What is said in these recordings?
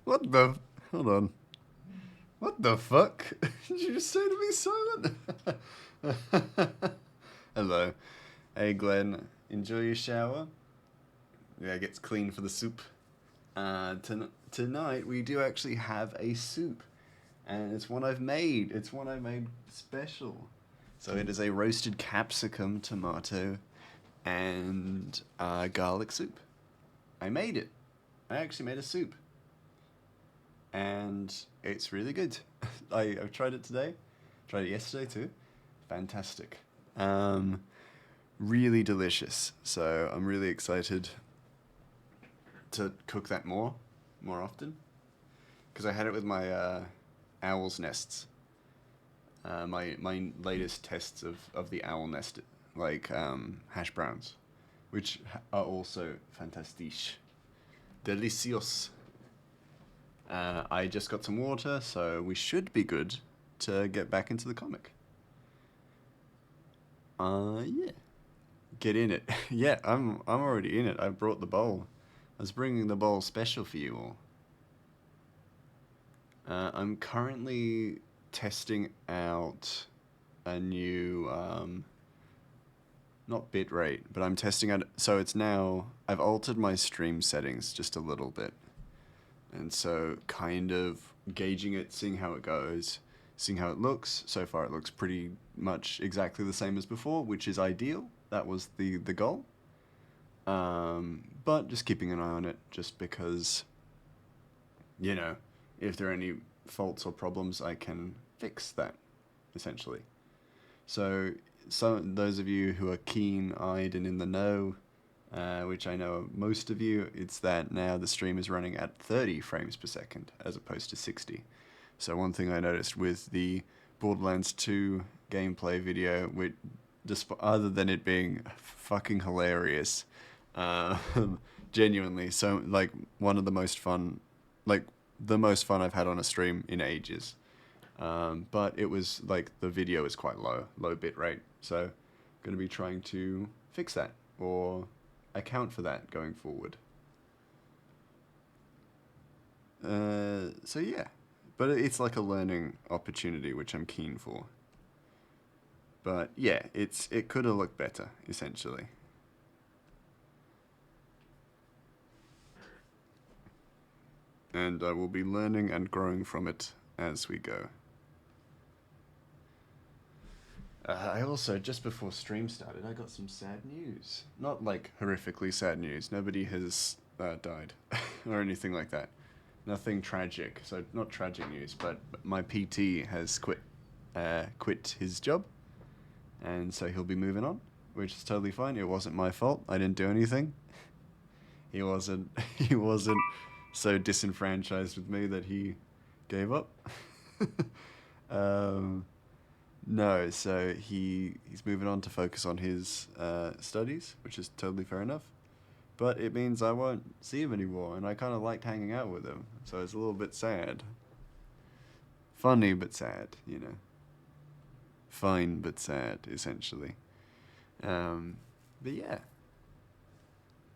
What the? Hold on. What the fuck? Did you just say to be silent? Hello. Hey, Glenn. Enjoy your shower. Yeah, it gets clean for the soup. Tonight we do actually have a soup, and it's one I've made. It's one I made special. So it is a roasted capsicum, tomato, and garlic soup. I made it. I actually made a soup, and it's really good. I've tried it today. Tried it yesterday too. Fantastic. Um, really delicious. So I'm really excited to cook that more often, because I had it with my owl's nests. My latest tests of the owl nest, like hash browns, which are also fantastic, delicious. I just got some water, so we should be good to get back into the comic. Yeah, get in it. Yeah, I'm already in it. I brought the bowl. I was bringing the bowl special for you all. I'm currently testing out a new, not bitrate, but I'm testing out. So it's now, I've altered my stream settings just a little bit. And so kind of gauging it, seeing how it goes, seeing how it looks. So far, it looks pretty much exactly the same as before, which is ideal. That was the goal. But just keeping an eye on it, just because, you know, if there are any faults or problems, I can fix that, essentially. So, those of you who are keen-eyed and in the know, which I know most of you, it's that now the stream is running at 30 frames per second as opposed to 60. So one thing I noticed with the Borderlands 2 gameplay video, which, other than it being fucking hilarious, uh, genuinely, so like one of the most fun, like the most fun I've had on a stream in ages. But it was like the video is quite low bit rate. So going to be trying to fix that or account for that going forward. So yeah, but it's like a learning opportunity, which I'm keen for. But yeah, it could have looked better, essentially. And I will be learning and growing from it as we go. I also, just before stream started, I got some sad news. Not like horrifically sad news. Nobody has died or anything like that. Nothing tragic. So not tragic news, but my PT has quit his job, and so he'll be moving on, which is totally fine. It wasn't my fault. I didn't do anything. He wasn't. He wasn't so disenfranchised with me that he gave up. um, No, so he's moving on to focus on his studies, which is totally fair enough. But it means I won't see him anymore, and I kind of liked hanging out with him, so it's a little bit sad. Funny but sad, you know. Fine but sad, essentially. Um, but yeah,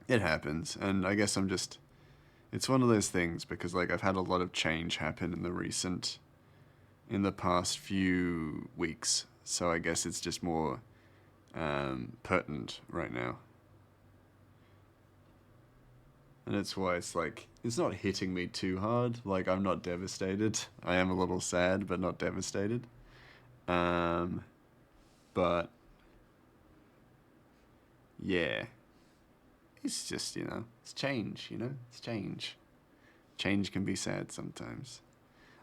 it happens, and I guess I'm just. It's one of those things because like I've had a lot of change happen in the past few weeks, so I guess it's just more pertinent right now. And that's why it's like, it's not hitting me too hard. Like, I'm not devastated. I am a little sad, but not devastated. Um, but, yeah. It's just, it's change, It's change. Change can be sad sometimes.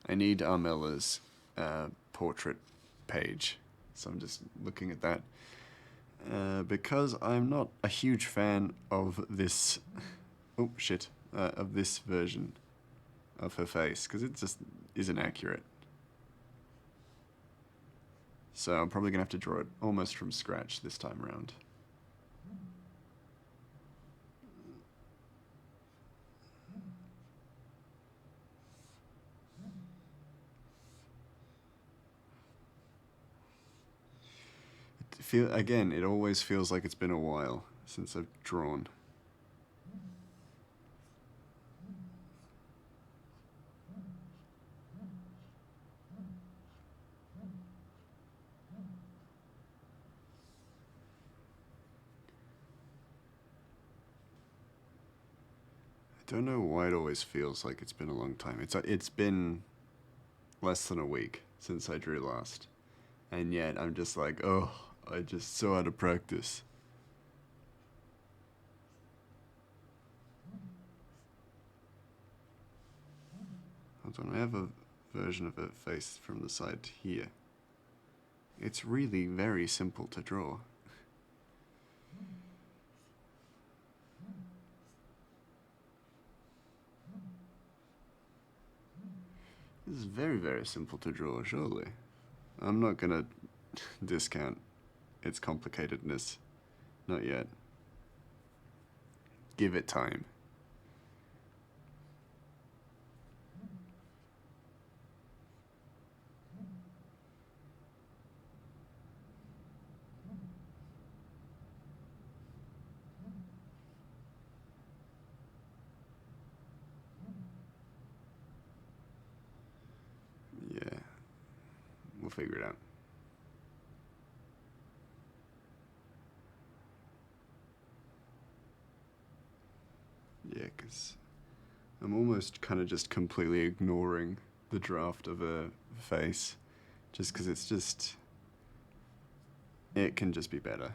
I need Armella's portrait page. So I'm just looking at that. Because I'm not a huge fan of this. Oh, shit. Of this version of her face, because it just isn't accurate. So I'm probably going to have to draw it almost from scratch this time around. It always feels like it's been a while since I've drawn. I don't know why it always feels like it's been a long time. It's been less than a week since I drew last, and yet I'm just like, oh, I just so out of practice. Hold on, I have a version of a face from the side here. It's really very simple to draw. This is very, very simple to draw, surely. I'm not gonna discount its complicatedness. Not yet. Give it time. Yeah. We'll figure it out. Yeah, because I'm almost kind of just completely ignoring the draft of a face, just because it's just, it can just be better.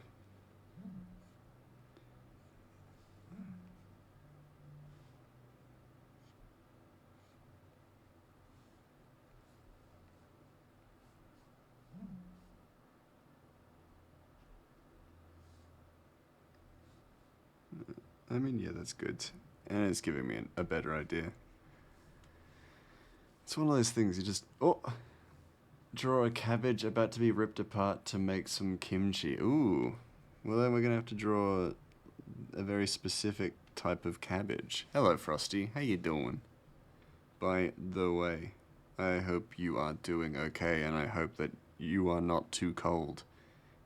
I mean, yeah, that's good. And it's giving me a better idea. It's one of those things you just, oh, draw a cabbage about to be ripped apart to make some kimchi. Ooh. Well, then we're going to have to draw a very specific type of cabbage. Hello, Frosty. How you doing? By the way, I hope you are doing okay, and I hope that you are not too cold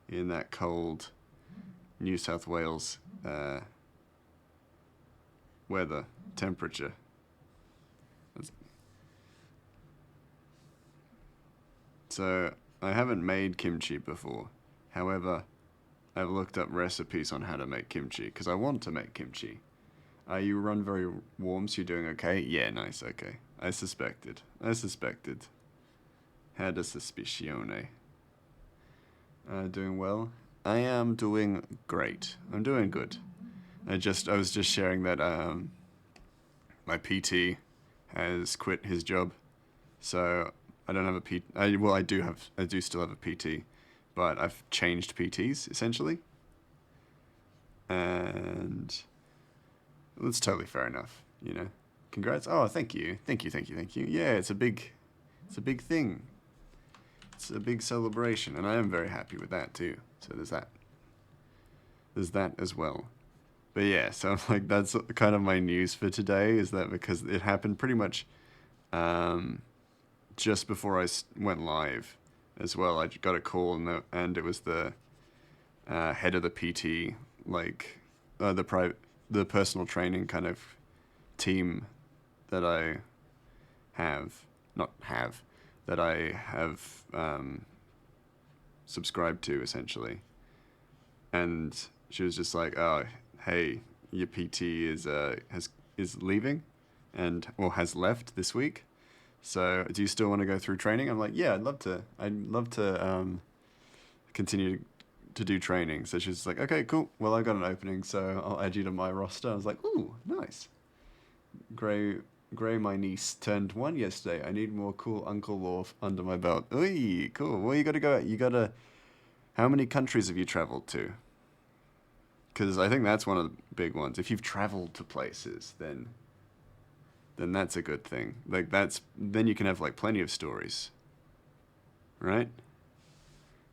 in that cold New South Wales weather, temperature. So, I haven't made kimchi before. However, I've looked up recipes on how to make kimchi, because I want to make kimchi. You run very warm, so you're doing okay? Yeah, nice, okay. I suspected. Had a suspicione. Doing well? I am doing great. I'm doing good. I was just sharing that my PT has quit his job, so I don't have a PT. Well, I do still have a PT, but I've changed PTs essentially, and that's totally fair enough. You know, congrats. Oh, thank you. Yeah, it's a big thing. It's a big celebration, and I am very happy with that too. So there's that. There's that as well. But yeah, so like that's kind of my news for today, is that because it happened pretty much just before I went live as well. I got a call, and it was the head of the PT, like the personal training kind of team that I have, not have, that I have subscribed to essentially. And she was just like, "Oh, hey, your PT is leaving, has left this week. So do you still want to go through training?" I'm like, "Yeah, I'd love to. Continue to do training." So she's like, "Okay, cool. Well, I got an opening, so I'll add you to my roster." I was like, "Ooh, nice." Gray, my niece turned 1 yesterday. I need more cool uncle lore under my belt. Ooh, cool. Well, you gotta go. How many countries have you traveled to? Because I think that's one of the big ones. If you've traveled to places, then that's a good thing. Like then you can have like plenty of stories, right?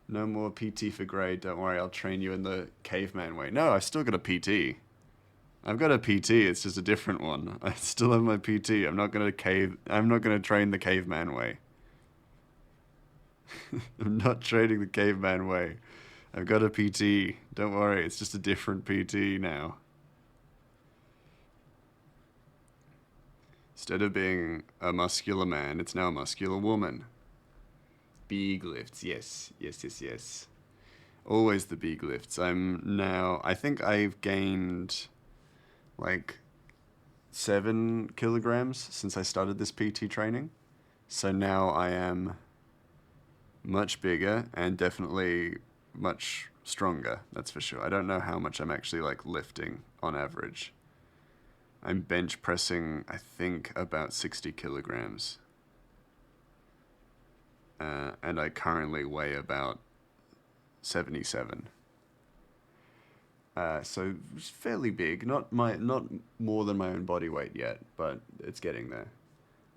No more PT for Gray. Don't worry, I'll train you in the caveman way. No, I've still got a PT. I've got a PT. It's just a different one. I still have my PT. I'm not gonna train the caveman way. I'm not training the caveman way. I've got a PT. Don't worry, it's just a different PT now. Instead of being a muscular man, it's now a muscular woman. Big lifts, yes. Always the big lifts. I think I've gained like 7 kilograms since I started this PT training. So now I am much bigger and definitely much stronger, that's for sure. I don't know how much I'm actually like lifting on average. I'm bench pressing, I think, about 60 kilograms. And I currently weigh about 77. So it's fairly big. Not more than my own body weight yet, but it's getting there.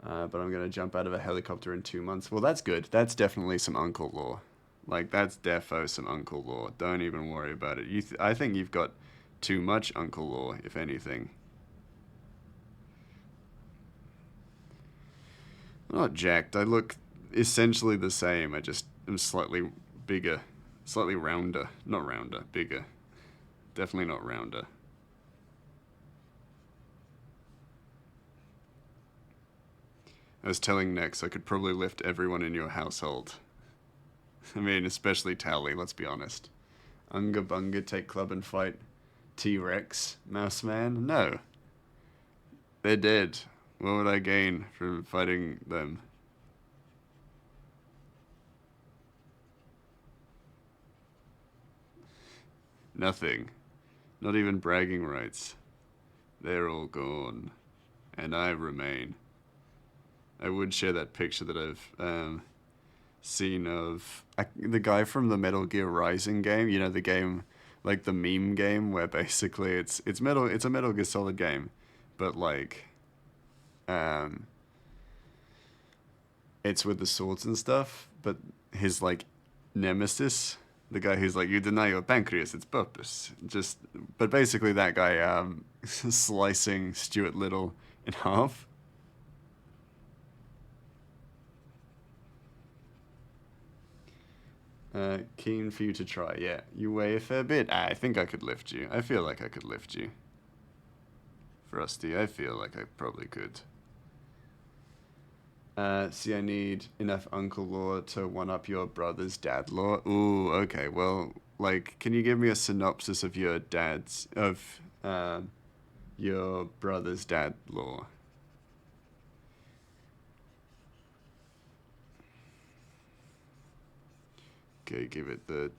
But I'm gonna jump out of a helicopter in 2 months. Well, that's good. That's definitely some uncle law. Like that's defo some uncle law. Don't even worry about it. I think you've got too much uncle law, if anything. I'm not jacked. I look essentially the same. I just am slightly bigger, slightly rounder. Not rounder, bigger. Definitely not rounder. I was telling Nex I could probably lift everyone in your household. I mean, especially Tally, let's be honest. Unga Bunga take club and fight T-Rex, Mouse Man? No. They're dead. What would I gain from fighting them? Nothing. Not even bragging rights. They're all gone. And I remain. I would share that picture that I've seen of the guy from the Metal Gear Rising game. You know, the game, like the meme game, where basically it's a Metal Gear Solid game, but like, um, it's with the swords and stuff. But his like nemesis, the guy who's like, you deny your pancreas its purpose. Just, but basically that guy slicing Stuart Little in half. Keen for you to try. Yeah, you weigh a fair bit. I think I could lift you. I feel like I could lift you. Frosty, I feel like I probably could. See, I need enough uncle law to one up your brother's dad law. Ooh, okay. Well, like, can you give me a synopsis of your brother's dad law? Okay, give it the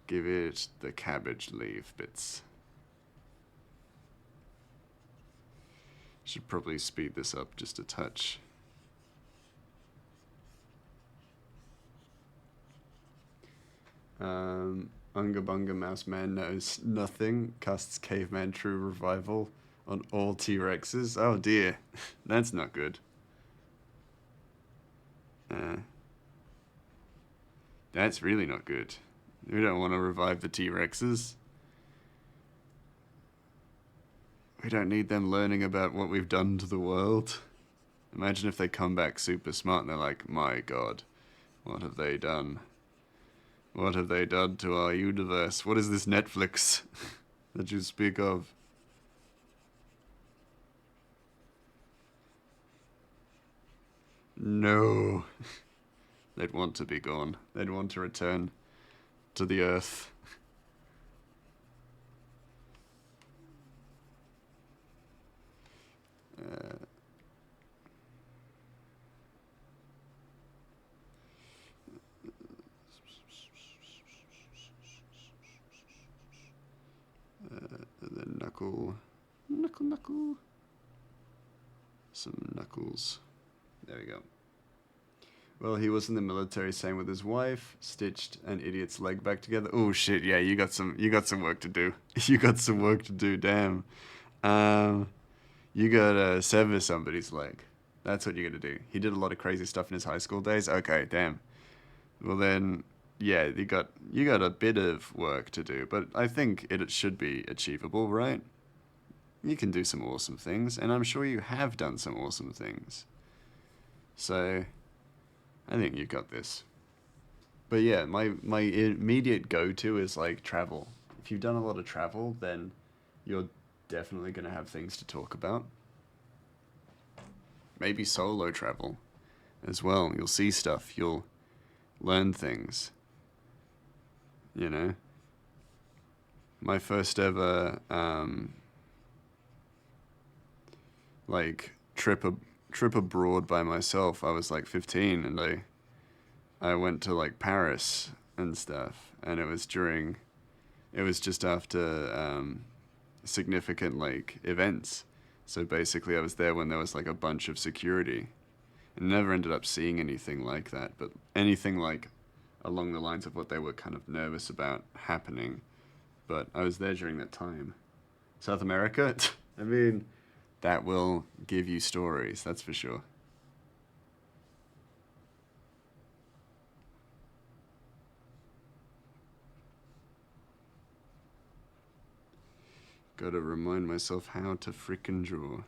give it the cabbage leaf bits. Should probably speed this up just a touch. Unga Bunga Mouse Man knows nothing. Casts Caveman True Revival on all T-Rexes. Oh dear, that's not good. That's really not good. We don't want to revive the T-Rexes. We don't need them learning about what we've done to the world. Imagine if they come back super smart and they're like, my god, what have they done? What have they done to our universe? What is this Netflix that you speak of? No. They'd want to be gone. They'd want to return to the earth. And then knuckle. Some knuckles. There we go. Well, he was in the military, same with his wife, stitched an idiot's leg back together. Oh shit, yeah, you got some work to do. You got some work to do, damn. You gotta sever somebody's leg. That's what you gotta do. He did a lot of crazy stuff in his high school days. Okay, damn. Well then, yeah, you got a bit of work to do, but I think it should be achievable, right? You can do some awesome things, and I'm sure you have done some awesome things. So, I think you got this. But yeah, my immediate go-to is like travel. If you've done a lot of travel, then you're definitely going to have things to talk about. Maybe solo travel as well. You'll see stuff, you'll learn things. You know? my first ever like trip abroad by myself. I was like 15, and I went to like Paris and stuff, and it was just after significant like events. So basically, I was there when there was like a bunch of security, and never ended up seeing anything like that. But anything like along the lines of what they were kind of nervous about happening. But I was there during that time. South America, I mean, that will give you stories, that's for sure. Gotta remind myself how to frickin' draw.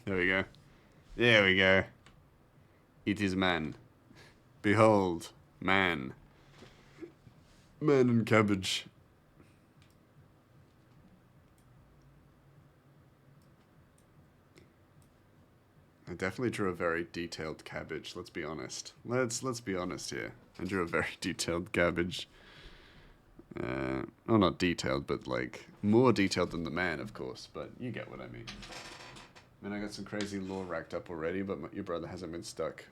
There we go. There we go. It is man. Behold, man. Man and cabbage. I definitely drew a very detailed cabbage, let's be honest. Let's be honest here. I drew a very detailed cabbage. Well, not detailed, but like more detailed than the man, of course, but you get what I mean. I mean, I got some crazy lore racked up already, but your brother hasn't been struck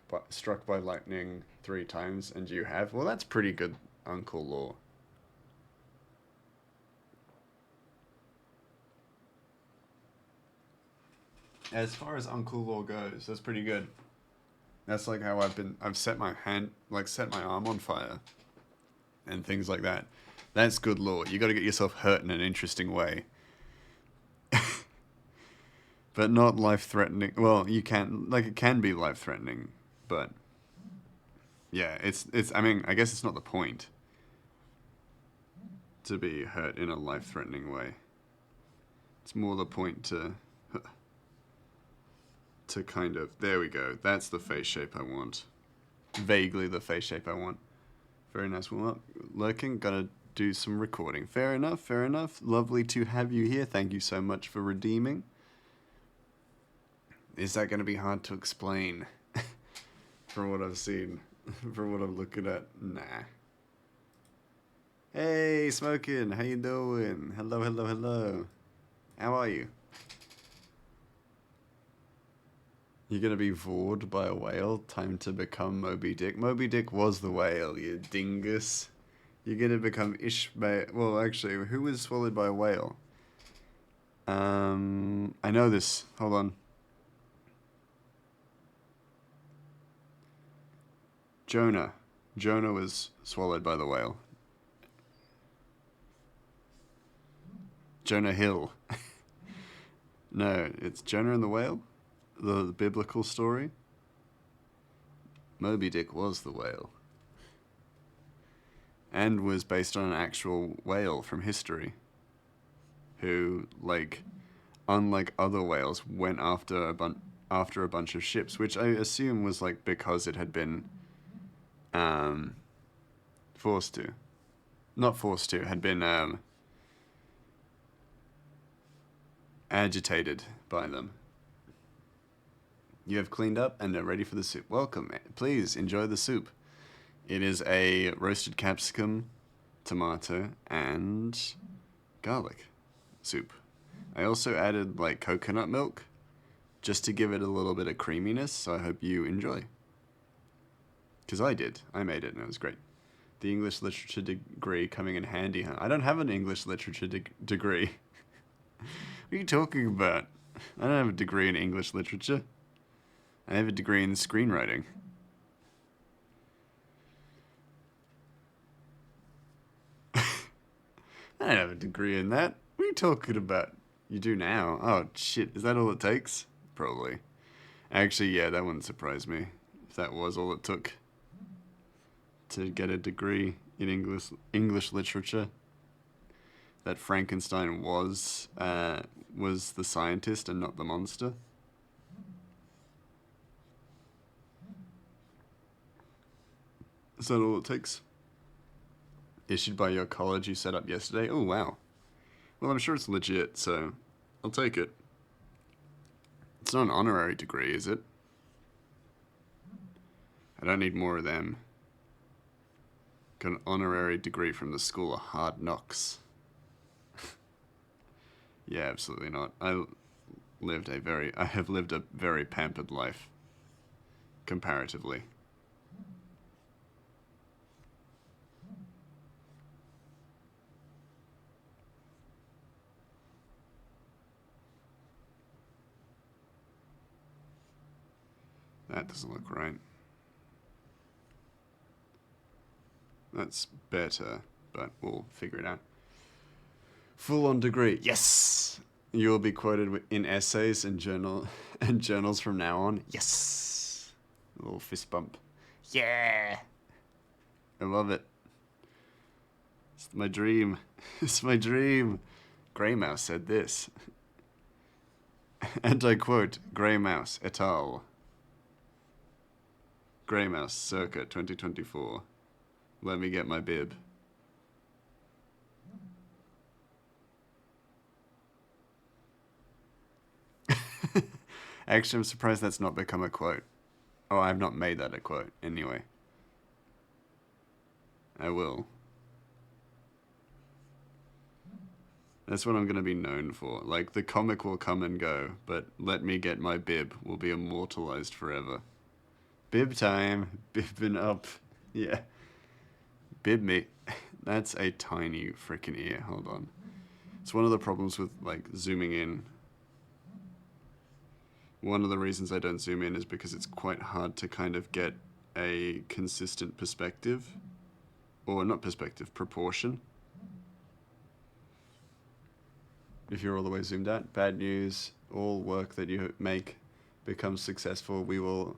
by lightning 3 times, and you have? Well, that's pretty good uncle lore. As far as uncle lore goes, that's pretty good. That's like how I've set my hand, like set my arm on fire, and things like that. That's good lore. You got to get yourself hurt in an interesting way, but not life-threatening. Well, you can, like, it can be life-threatening, but yeah, it's. I mean, I guess it's not the point to be hurt in a life-threatening way. It's more the point to kind of, there we go. That's the face shape I want. Vaguely the face shape I want. Very nice. Well, lurking, gotta do some recording. Fair enough, fair enough. Lovely to have you here. Thank you so much for redeeming. Is that gonna be hard to explain? From what I've seen. From what I'm looking at? Nah. Hey, Smokin', how you doing? Hello, hello, hello. How are you? You're gonna be vored by a whale? Time to become Moby Dick. Moby Dick was the whale, you dingus. You're gonna become Ishmael. Well, actually, who was swallowed by a whale? I know this. Hold on. Jonah. Jonah was swallowed by the whale. Jonah Hill. No, it's Jonah and the whale? The biblical story? Moby Dick was the whale. And was based on an actual whale from history. Who, like, unlike other whales, went after a bunch of ships, which I assume was like because it had been forced to. Not forced to, had been agitated by them. You have cleaned up and are ready for the soup. Welcome. Please enjoy the soup. It is a roasted capsicum, tomato, and garlic soup. I also added like coconut milk just to give it a little bit of creaminess, so I hope you enjoy. Because I did. I made it and it was great. The English literature degree coming in handy, huh? I don't have an English literature degree. What are you talking about? I don't have a degree in English literature. I have a degree in screenwriting. I don't have a degree in that. What are you talking about? You do now? Oh, shit. Is that all it takes? Probably. Actually, yeah, that wouldn't surprise me. If that was all it took to get a degree in English literature. That Frankenstein was the scientist and not the monster. Is that all it takes? Issued by your college you set up yesterday? Oh, wow. Well, I'm sure it's legit, so I'll take it. It's not an honorary degree, is it? I don't need more of them. Got an honorary degree from the School of Hard Knocks. Yeah, absolutely not. I have lived a very pampered life, comparatively. That doesn't look right. That's better, but we'll figure it out. Full-on degree. Yes! You will be quoted in essays and journals from now on. Yes! A little fist bump. Yeah! I love it. It's my dream. It's my dream. Grey Mouse said this. And I quote, Grey Mouse et al. Grey Mouse circa 2024. Let me get my bib. Actually, I'm surprised that's not become a quote. Oh, I've not made that a quote. Anyway. I will. That's what I'm going to be known for. Like, the comic will come and go, but let me get my bib will be immortalized forever. Bib time. Bibbing up. Yeah. Bib me. That's a tiny freaking ear. Hold on. It's one of the problems with, like, zooming in. One of the reasons I don't zoom in is because it's quite hard to kind of get a consistent perspective. Or not perspective, proportion. If you're all the way zoomed out, bad news, all work that you make becomes successful. We will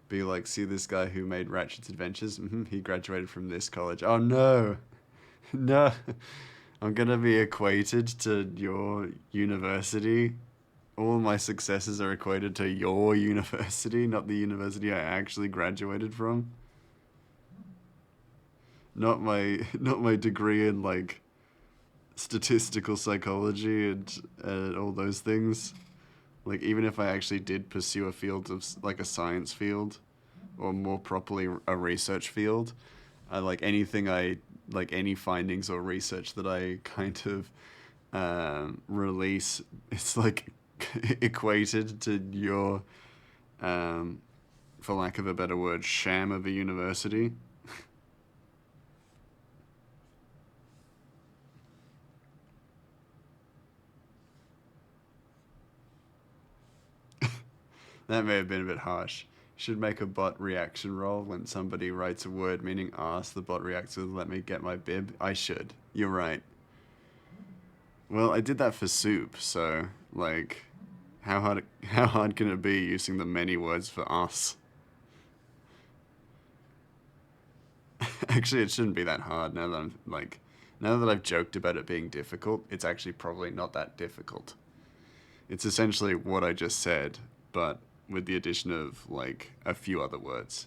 be like, see this guy who made Ratchet's Adventures? He graduated from this college. Oh no! No! I'm gonna be equated to your university. All my successes are equated to your university, not the university I actually graduated from. Not my degree in, like, statistical psychology and all those things. Like, even if I actually did pursue a field of, like, a science field, or more properly a research field, any findings or research that I kind of release, it's like equated to your, for lack of a better word, sham of a university. That may have been a bit harsh. Should make a bot reaction roll when somebody writes a word meaning ass. The bot reacts with "let me get my bib." I should. You're right. Well, I did that for soup, so like, how hard can it be using the many words for us? Actually, it shouldn't be that hard now that now that I've joked about it being difficult, it's actually probably not that difficult. It's essentially what I just said, but with the addition of, like, a few other words.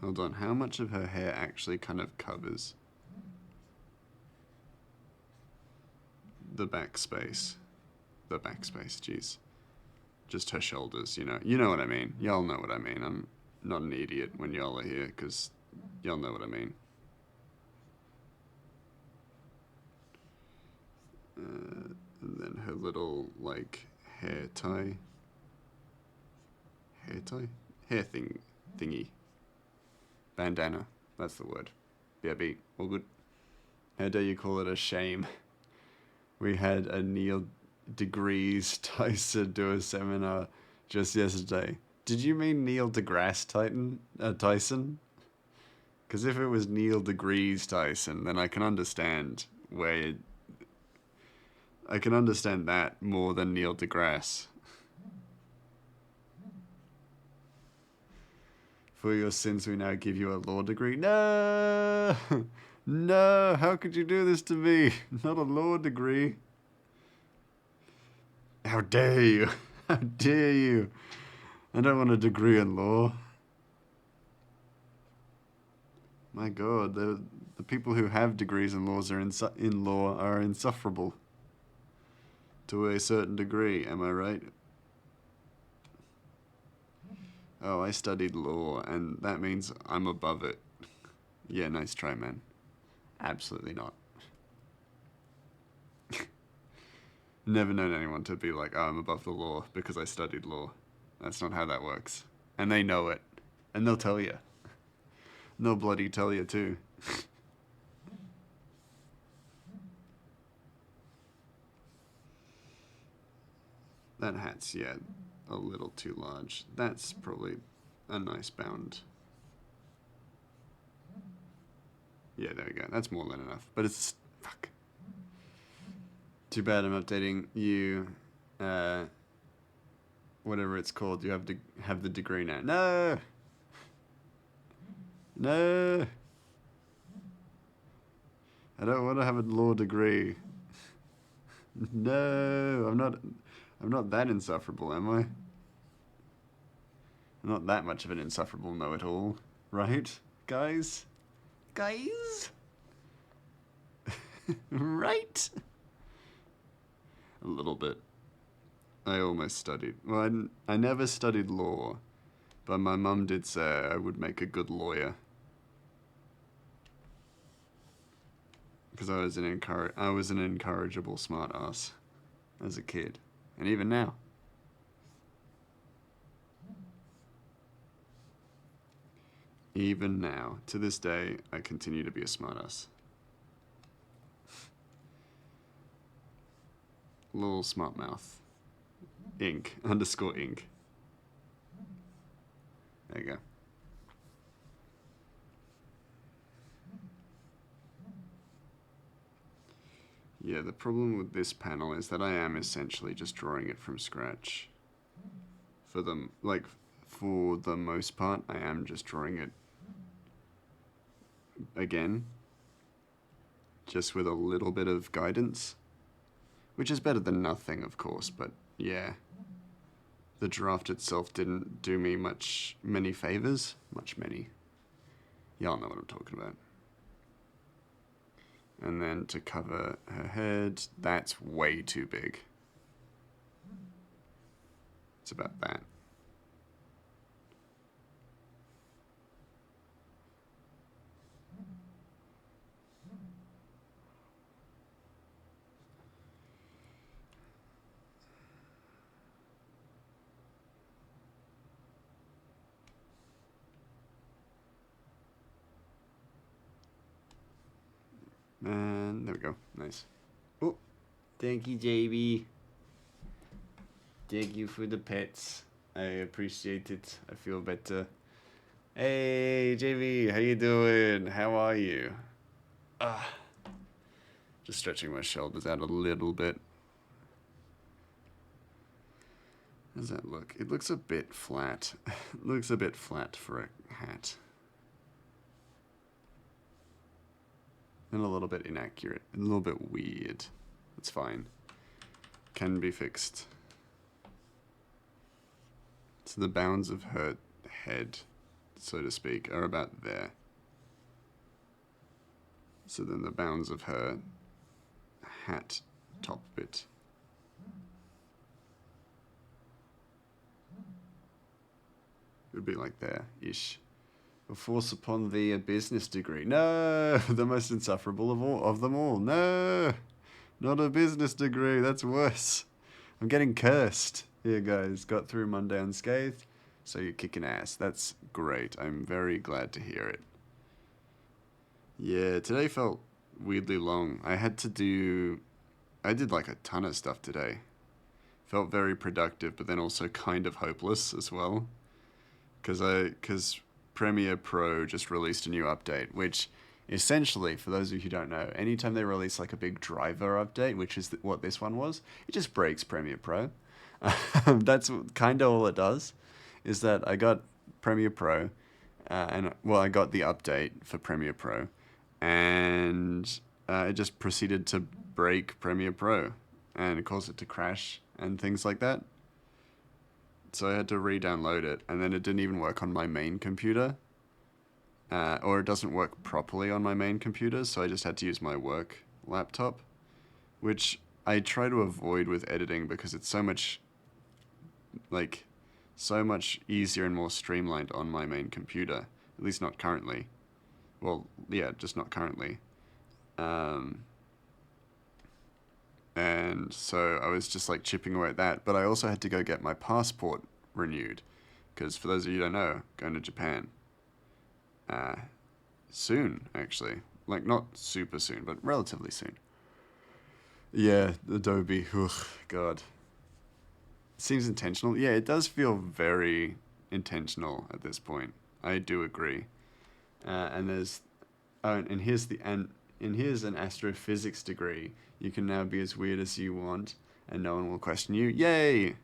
Hold on, how much of her hair actually kind of covers the backspace? The backspace, jeez. Just her shoulders, you know. You know what I mean. Y'all know what I mean. I'm not an idiot when y'all are here, because y'all know what I mean. And then her little, like, hair tie. Hair tie? Hair thingy. Bandana. That's the word. BRB. All good. How dare you call it a shame? We had a Neil deGrasse Tyson do a seminar just yesterday. Did you mean Neil deGrasse Tyson? Because if it was Neil deGrasse Tyson, then I can understand I can understand that more than Neil deGrasse. For your sins, we now give you a law degree. No! No! How could you do this to me? Not a law degree. How dare you? How dare you? I don't want a degree in law. My God, the people who have degrees in laws are in law are insufferable to a certain degree. Am I right? Oh, I studied law, and that means I'm above it. Yeah, nice try, man. Absolutely not. Never known anyone to be like, oh, I'm above the law because I studied law. That's not how that works. And they know it. And they'll tell you. They'll bloody tell you too. That hat's, yeah, a little too large. That's probably a nice bound. Yeah, there we go. That's more than enough. But it's... Fuck. Too bad I'm updating you. Whatever it's called. You have to have the degree now. No! No! I don't want to have a law degree. No, I'm not that insufferable, am I? I'm not that much of an insufferable know-it-all, right, guys? Guys? Right? A little bit. I almost studied. Well, I never studied law, but my mum did say I would make a good lawyer. Because I was an incorrigible smartass as a kid, and even now. Even now, to this day, I continue to be a smartass. Little smart mouth. Inc. _ Inc. There you go. Yeah, the problem with this panel is that I am essentially just drawing it from scratch. For the most part, I am just drawing it again, just with a little bit of guidance, which is better than nothing, of course, but yeah. The draft itself didn't do me many favors. Many. Y'all know what I'm talking about. And then to cover her head, that's way too big. It's about that. And there we go. Nice. Oh, thank you, JB. Thank you for the pets. I appreciate it. I feel better. Hey, JB, how you doing? How are you? Just stretching my shoulders out a little bit. How does that look? It looks a bit flat. It looks a bit flat for a hat. And a little bit inaccurate. A little bit weird. It's fine. Can be fixed. So the bounds of her head, so to speak, are about there. So then the bounds of her hat top bit. It would be like there-ish. A force upon thee a business degree. No, the most insufferable of them all. No, not a business degree. That's worse. I'm getting cursed. Here, guys, got through Monday unscathed, so you're kicking ass. That's great. I'm very glad to hear it. Yeah, today felt weirdly long. I did like a ton of stuff today. Felt very productive, but then also kind of hopeless as well. Because Premiere Pro just released a new update, which essentially, for those of you who don't know, anytime they release like a big driver update, which is what this one was, it just breaks Premiere Pro. That's kind of all it does, is that I got Premiere Pro, I got the update for Premiere Pro, and it just proceeded to break Premiere Pro, and it caused it to crash and things like that. So I had to re-download it, and then it didn't even work on my main computer. or it doesn't work properly on my main computer, so I just had to use my work laptop, which I try to avoid with editing because it's like, so much easier and more streamlined on my main computer. At least not currently. Well, yeah, just not currently. Um, and so I was just like chipping away at that. But I also had to go get my passport renewed, because for those of you who don't know, going to Japan uh, soon, actually. Like, not super soon, but relatively soon. Yeah, Adobe. Ugh, God. Seems intentional. Yeah, it does feel very intentional at this point. I do agree. And there's, oh, and here's an astrophysics degree. You can now be as weird as you want, and no one will question you. Yay!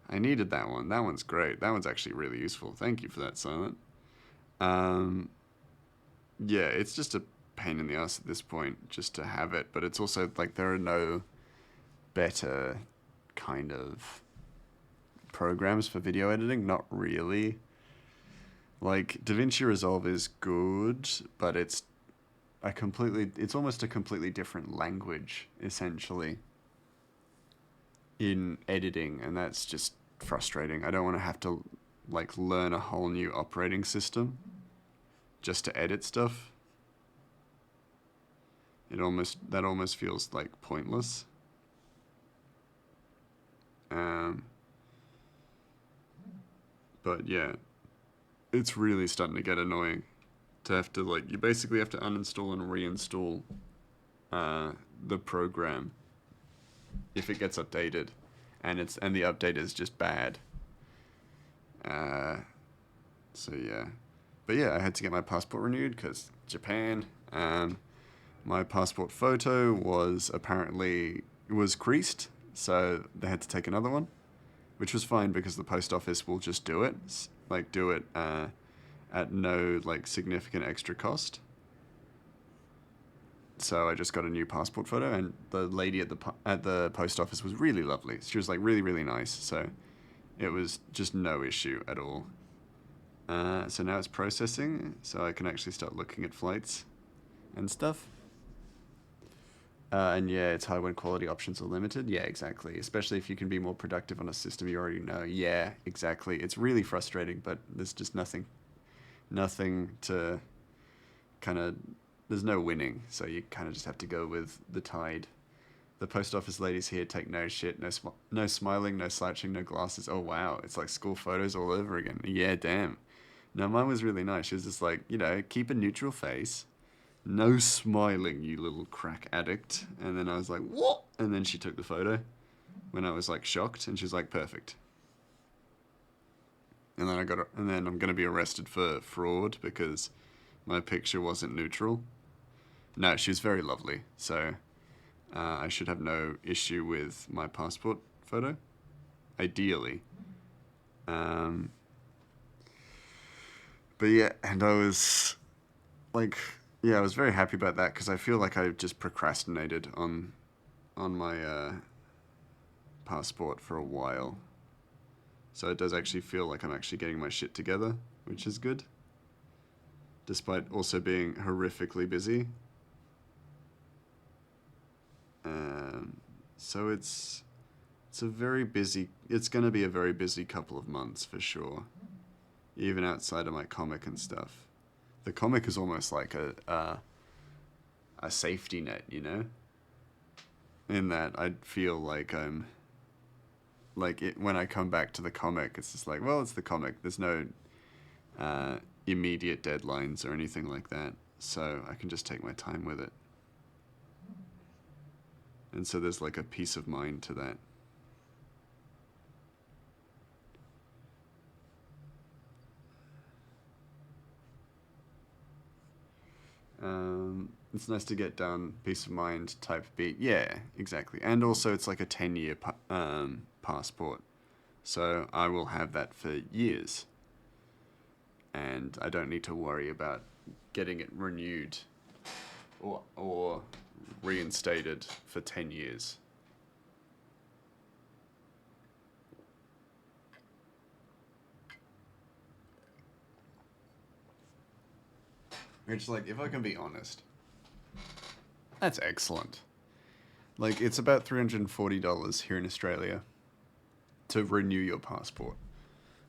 I needed that one. That one's great. That one's actually really useful. Thank you for that, Silent. Um, yeah, it's just a pain in the ass at this point just to have it, but it's also like there are no better kind of programs for video editing. Not really. Like DaVinci Resolve is good, but it's almost a completely different language essentially in editing, and that's just frustrating. I don't want to have to like learn a whole new operating system just to edit stuff. That almost feels like pointless. Um, but yeah, it's really starting to get annoying to have to like you basically have to uninstall and reinstall uh, the program if it gets updated, and the update is just bad. Uh, so yeah, but yeah, I had to get my passport renewed because Japan. My passport photo was creased, so they had to take another one, which was fine because the post office will just do it, like do it at no like significant extra cost. So I just got a new passport photo, and the lady at the post office was really lovely. She was like really really nice, so it was just no issue at all. So now it's processing, so I can actually start looking at flights and stuff. And yeah, it's hard when quality options are limited. Yeah, exactly. Especially if you can be more productive on a system you already know. Yeah, exactly. It's really frustrating, but there's just nothing to kind of. There's no winning, so you kind of just have to go with the tide. The post office ladies here take no shit, no smiling, no slouching, no glasses. Oh wow, it's like school photos all over again. Yeah, damn. No, mine was really nice. She was just like, keep a neutral face, no smiling, you little crack addict. And then I was like, what? And then she took the photo when I was like shocked, and she's like, perfect. And then I'm gonna be arrested for fraud because my picture wasn't neutral. No, she was very lovely, so I should have no issue with my passport photo, ideally. Um, but yeah, and I was like, yeah, I was very happy about that because I feel like I just procrastinated on my passport for a while. So it does actually feel like I'm actually getting my shit together, which is good, despite also being horrifically busy. So it's going to be a very busy couple of months for sure, even outside of my comic and stuff. The comic is almost like a safety net, in that I feel like I'm like it when I come back to the comic, it's just like, well, it's the comic. There's no uh, immediate deadlines or anything like that, so I can just take my time with it. And so there's like a peace of mind to that. It's nice to get done, peace of mind type beat. Yeah, exactly. And also, it's like a 10-year passport. So I will have that for years. And I don't need to worry about getting it renewed or reinstated for 10 years. Which, like, if I can be honest, that's excellent. Like, it's about $340 here in Australia to renew your passport.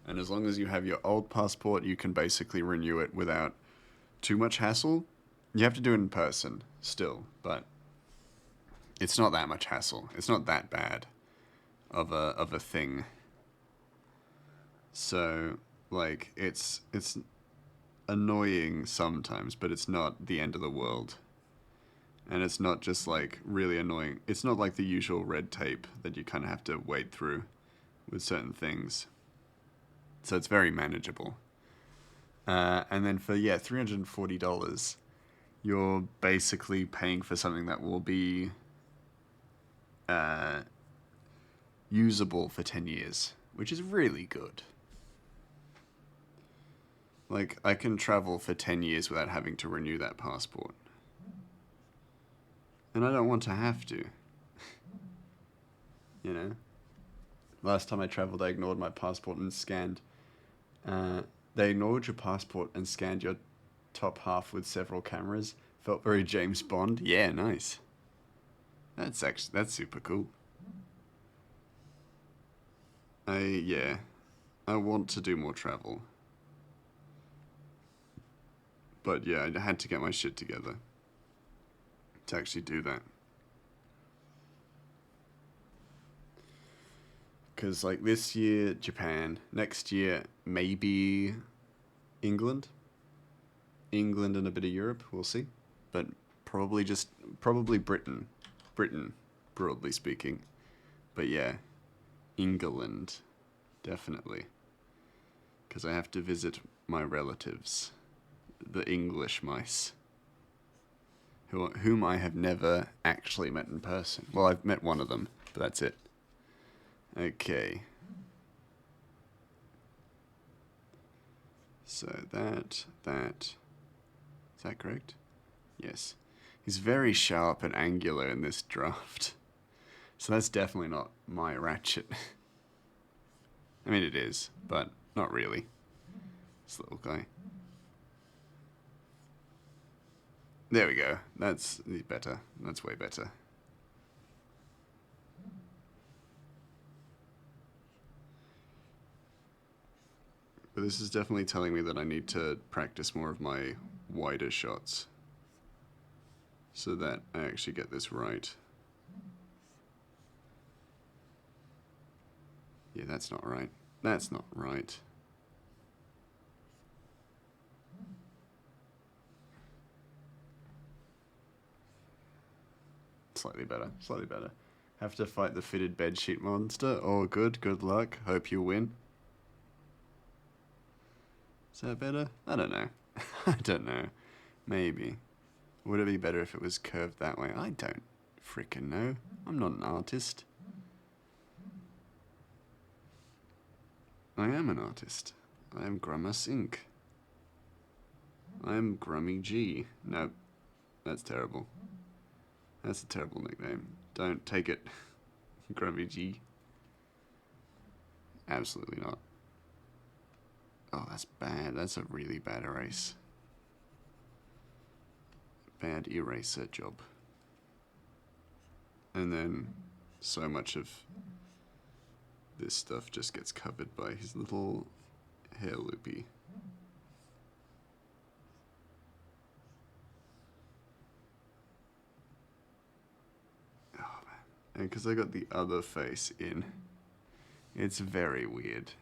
And as long as you have your old passport, you can basically renew it without too much hassle. You have to do it in person still, but it's not that much hassle. It's not that bad of a thing. So, like, it's annoying sometimes, but it's not the end of the world. And it's not just like really annoying. It's not like the usual red tape that you kind of have to wade through with certain things. So it's very manageable. And then for, yeah, $340, you're basically paying for something that will be uh, usable for 10 years, which is really good. Like, I can travel for 10 years without having to renew that passport. And I don't want to have to. You know? Last time I traveled, I ignored my passport and scanned. They ignored your passport and scanned your top half with several cameras. Felt very James Bond. Yeah, nice. That's super cool. Yeah. I want to do more travel. But yeah, I had to get my shit together to actually do that. Because, like, this year, Japan. Next year, maybe England. England and a bit of Europe, we'll see. But probably Britain. Britain, broadly speaking. But yeah, England, definitely. Because I have to visit my relatives, the English mice, whom I have never actually met in person. Well, I've met one of them, but that's it. Okay. So that. Is that correct? Yes. He's very sharp and angular in this draft. So that's definitely not my Ratchet. I mean, it is, but not really. This little guy. There we go. That's better. That's way better. But this is definitely telling me that I need to practice more of my wider shots so that I actually get this right. Yeah, that's not right. That's not right. Slightly better. Slightly better. Have to fight the fitted bedsheet monster. Oh, good. Good luck. Hope you win. Is that better? I don't know. I don't know. Maybe. Would it be better if it was curved that way? I don't freaking know. I'm not an artist. I am an artist. I am Grummus Inc. I am Grummy G. Nope. That's terrible. That's a terrible nickname. Don't take it. Grummy G. Absolutely not. Oh, that's bad. That's a really bad erase. Bad eraser job. And then so much of this stuff just gets covered by his little hair loopy. Oh man. And because I got the other face in, it's very weird.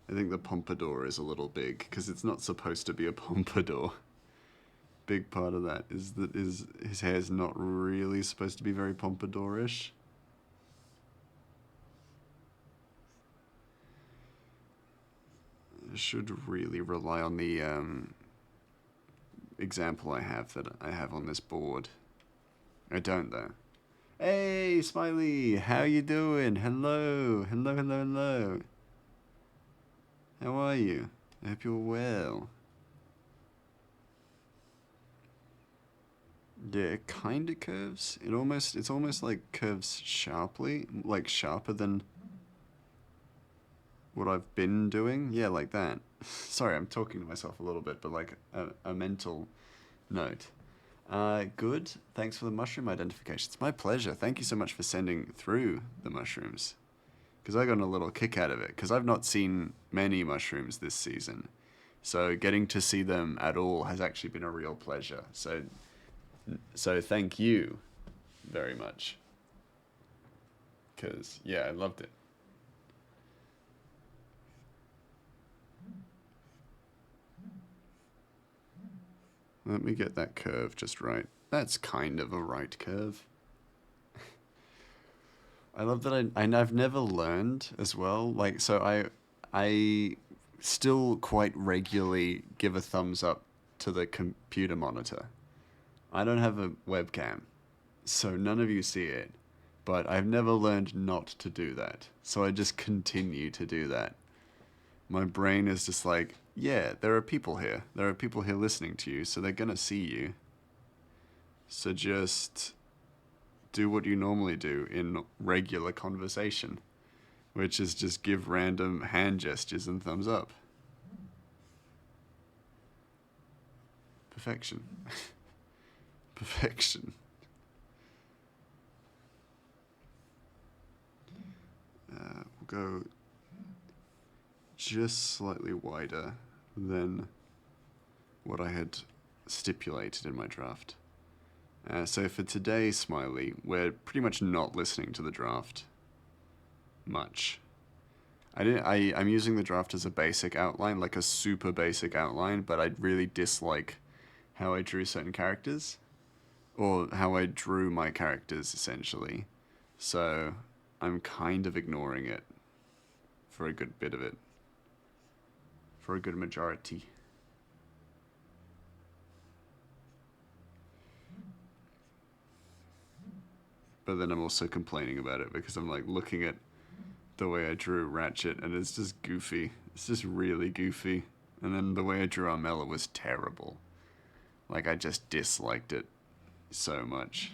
I think the pompadour is a little big because it's not supposed to be a pompadour. Big part of that is that his hair's not really supposed to be very pompadourish. I should really rely on the example I have on this board. I don't though. Hey, Smiley, how you doing? Hello, hello, hello, hello. How are you? I hope you're well. Yeah, it kinda curves. It's almost like curves sharply, like sharper than. what I've been doing. Yeah, like that. Sorry, I'm talking to myself a little bit, but like a mental note. Good. Thanks for the mushroom identification. It's my pleasure. Thank you so much for sending through the mushrooms. Because I got a little kick out of it. Because I've not seen many mushrooms this season. So getting to see them at all has actually been a real pleasure. So thank you very much. Because, yeah, I loved it. Let me get that curve just right. That's kind of a right curve. I love that and I've never learned as well. Like, so I still quite regularly give a thumbs up to the computer monitor. I don't have a webcam, so none of you see it. But I've never learned not to do that. So I just continue to do that. My brain is just like, yeah, there are people here. There are people here listening to you, so they're gonna see you. So just do what you normally do in regular conversation, which is just give random hand gestures and thumbs up. Perfection. Perfection. We'll go just slightly wider than what I had stipulated in my draft. So for today, Smiley, we're pretty much not listening to the draft much. I'm using the draft as a basic outline, like a super basic outline, but I really dislike how I drew certain characters, or how I drew my characters, essentially. So I'm kind of ignoring it for a good bit of it. For a good majority. But then I'm also complaining about it because I'm like looking at the way I drew Ratchet and it's just goofy. It's just really goofy. And then the way I drew Armella was terrible. Like, I just disliked it so much.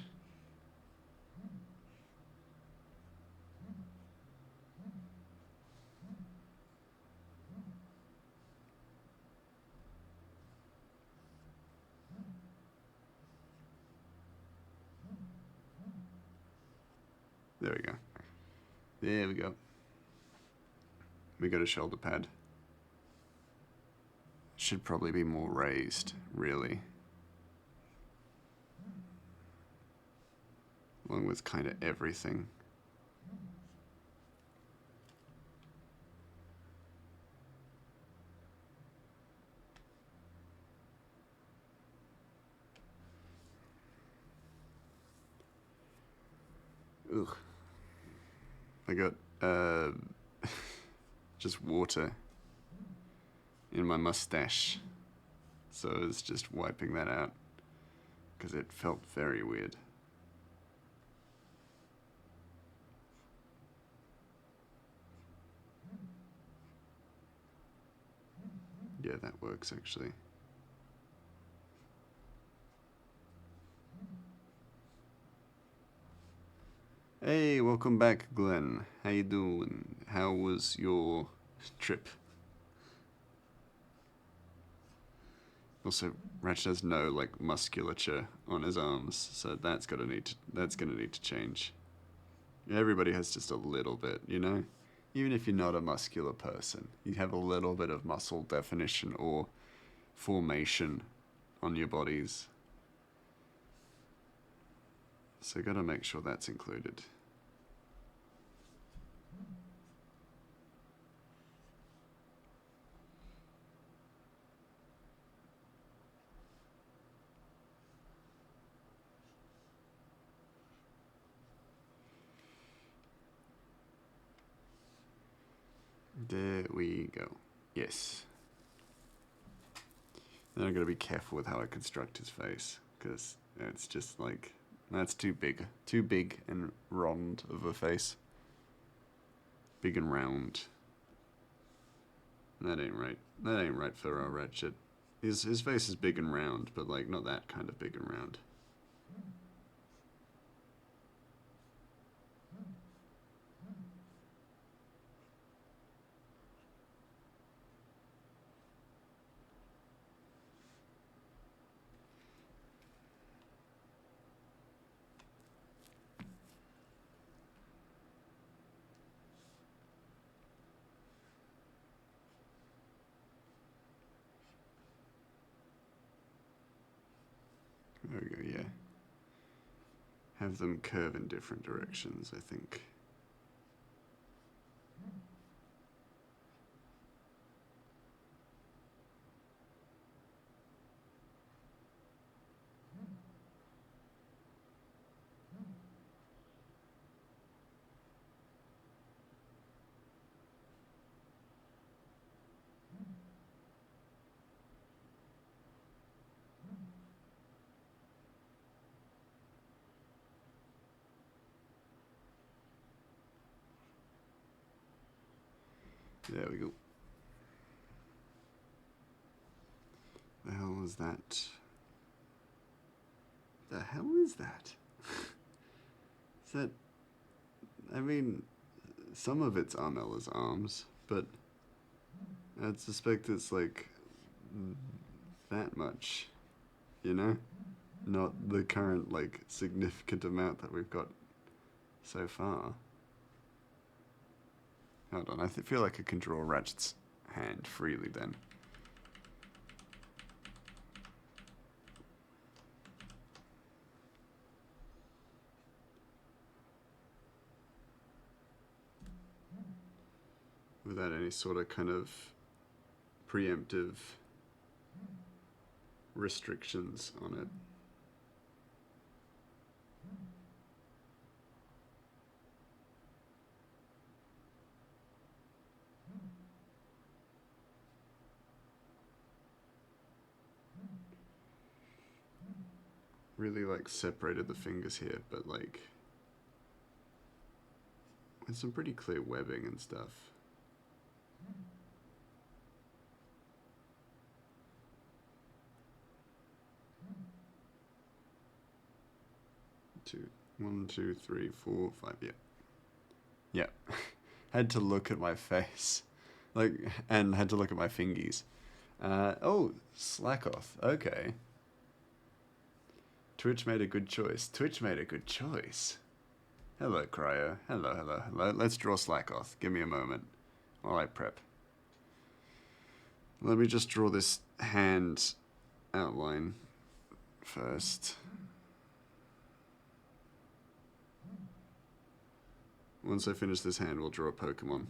There we go. There we go. We got a shoulder pad. Should probably be more raised, really. Along with kind of everything. Ugh. I got, just water in my mustache. So I was just wiping that out. Because it felt very weird. Yeah, that works actually. Hey, welcome back, Glenn. How you doing? How was your trip? Also, Ratchet has no like musculature on his arms, so that's gonna need to change. Everybody has just a little bit, you know? Even if you're not a muscular person, you have a little bit of muscle definition or formation on your bodies. So gotta make sure that's included. There we go. Yes. Then I'm gonna be careful with how I construct his face, because it's just like, that's too big and round of a face. Big and round. That ain't right. That ain't right for our Ratchet. His face is big and round, but like not that kind of big and round. have them curve in different directions, I think. There we go. The hell is that? The hell is that? Is that... I mean, some of it's Armella's arms, but I'd suspect it's like that much, you know? Not the current, like, significant amount that we've got so far. Hold on, I feel like I can draw Ratchet's hand freely then. Without any sort of kind of preemptive restrictions on it. Really like separated the fingers here, but like with some pretty clear webbing and stuff. One, two, three, four, five, yeah. Yeah. Had to look at my face. Like, and had to look at my fingies. Oh, Slackoth. Okay. Twitch made a good choice. Twitch made a good choice. Hello, Cryo. Hello, hello, hello. Let's draw Slackoth. Give me a moment while I prep. Let me just draw this hand outline first. Once I finish this hand, we'll draw a Pokemon.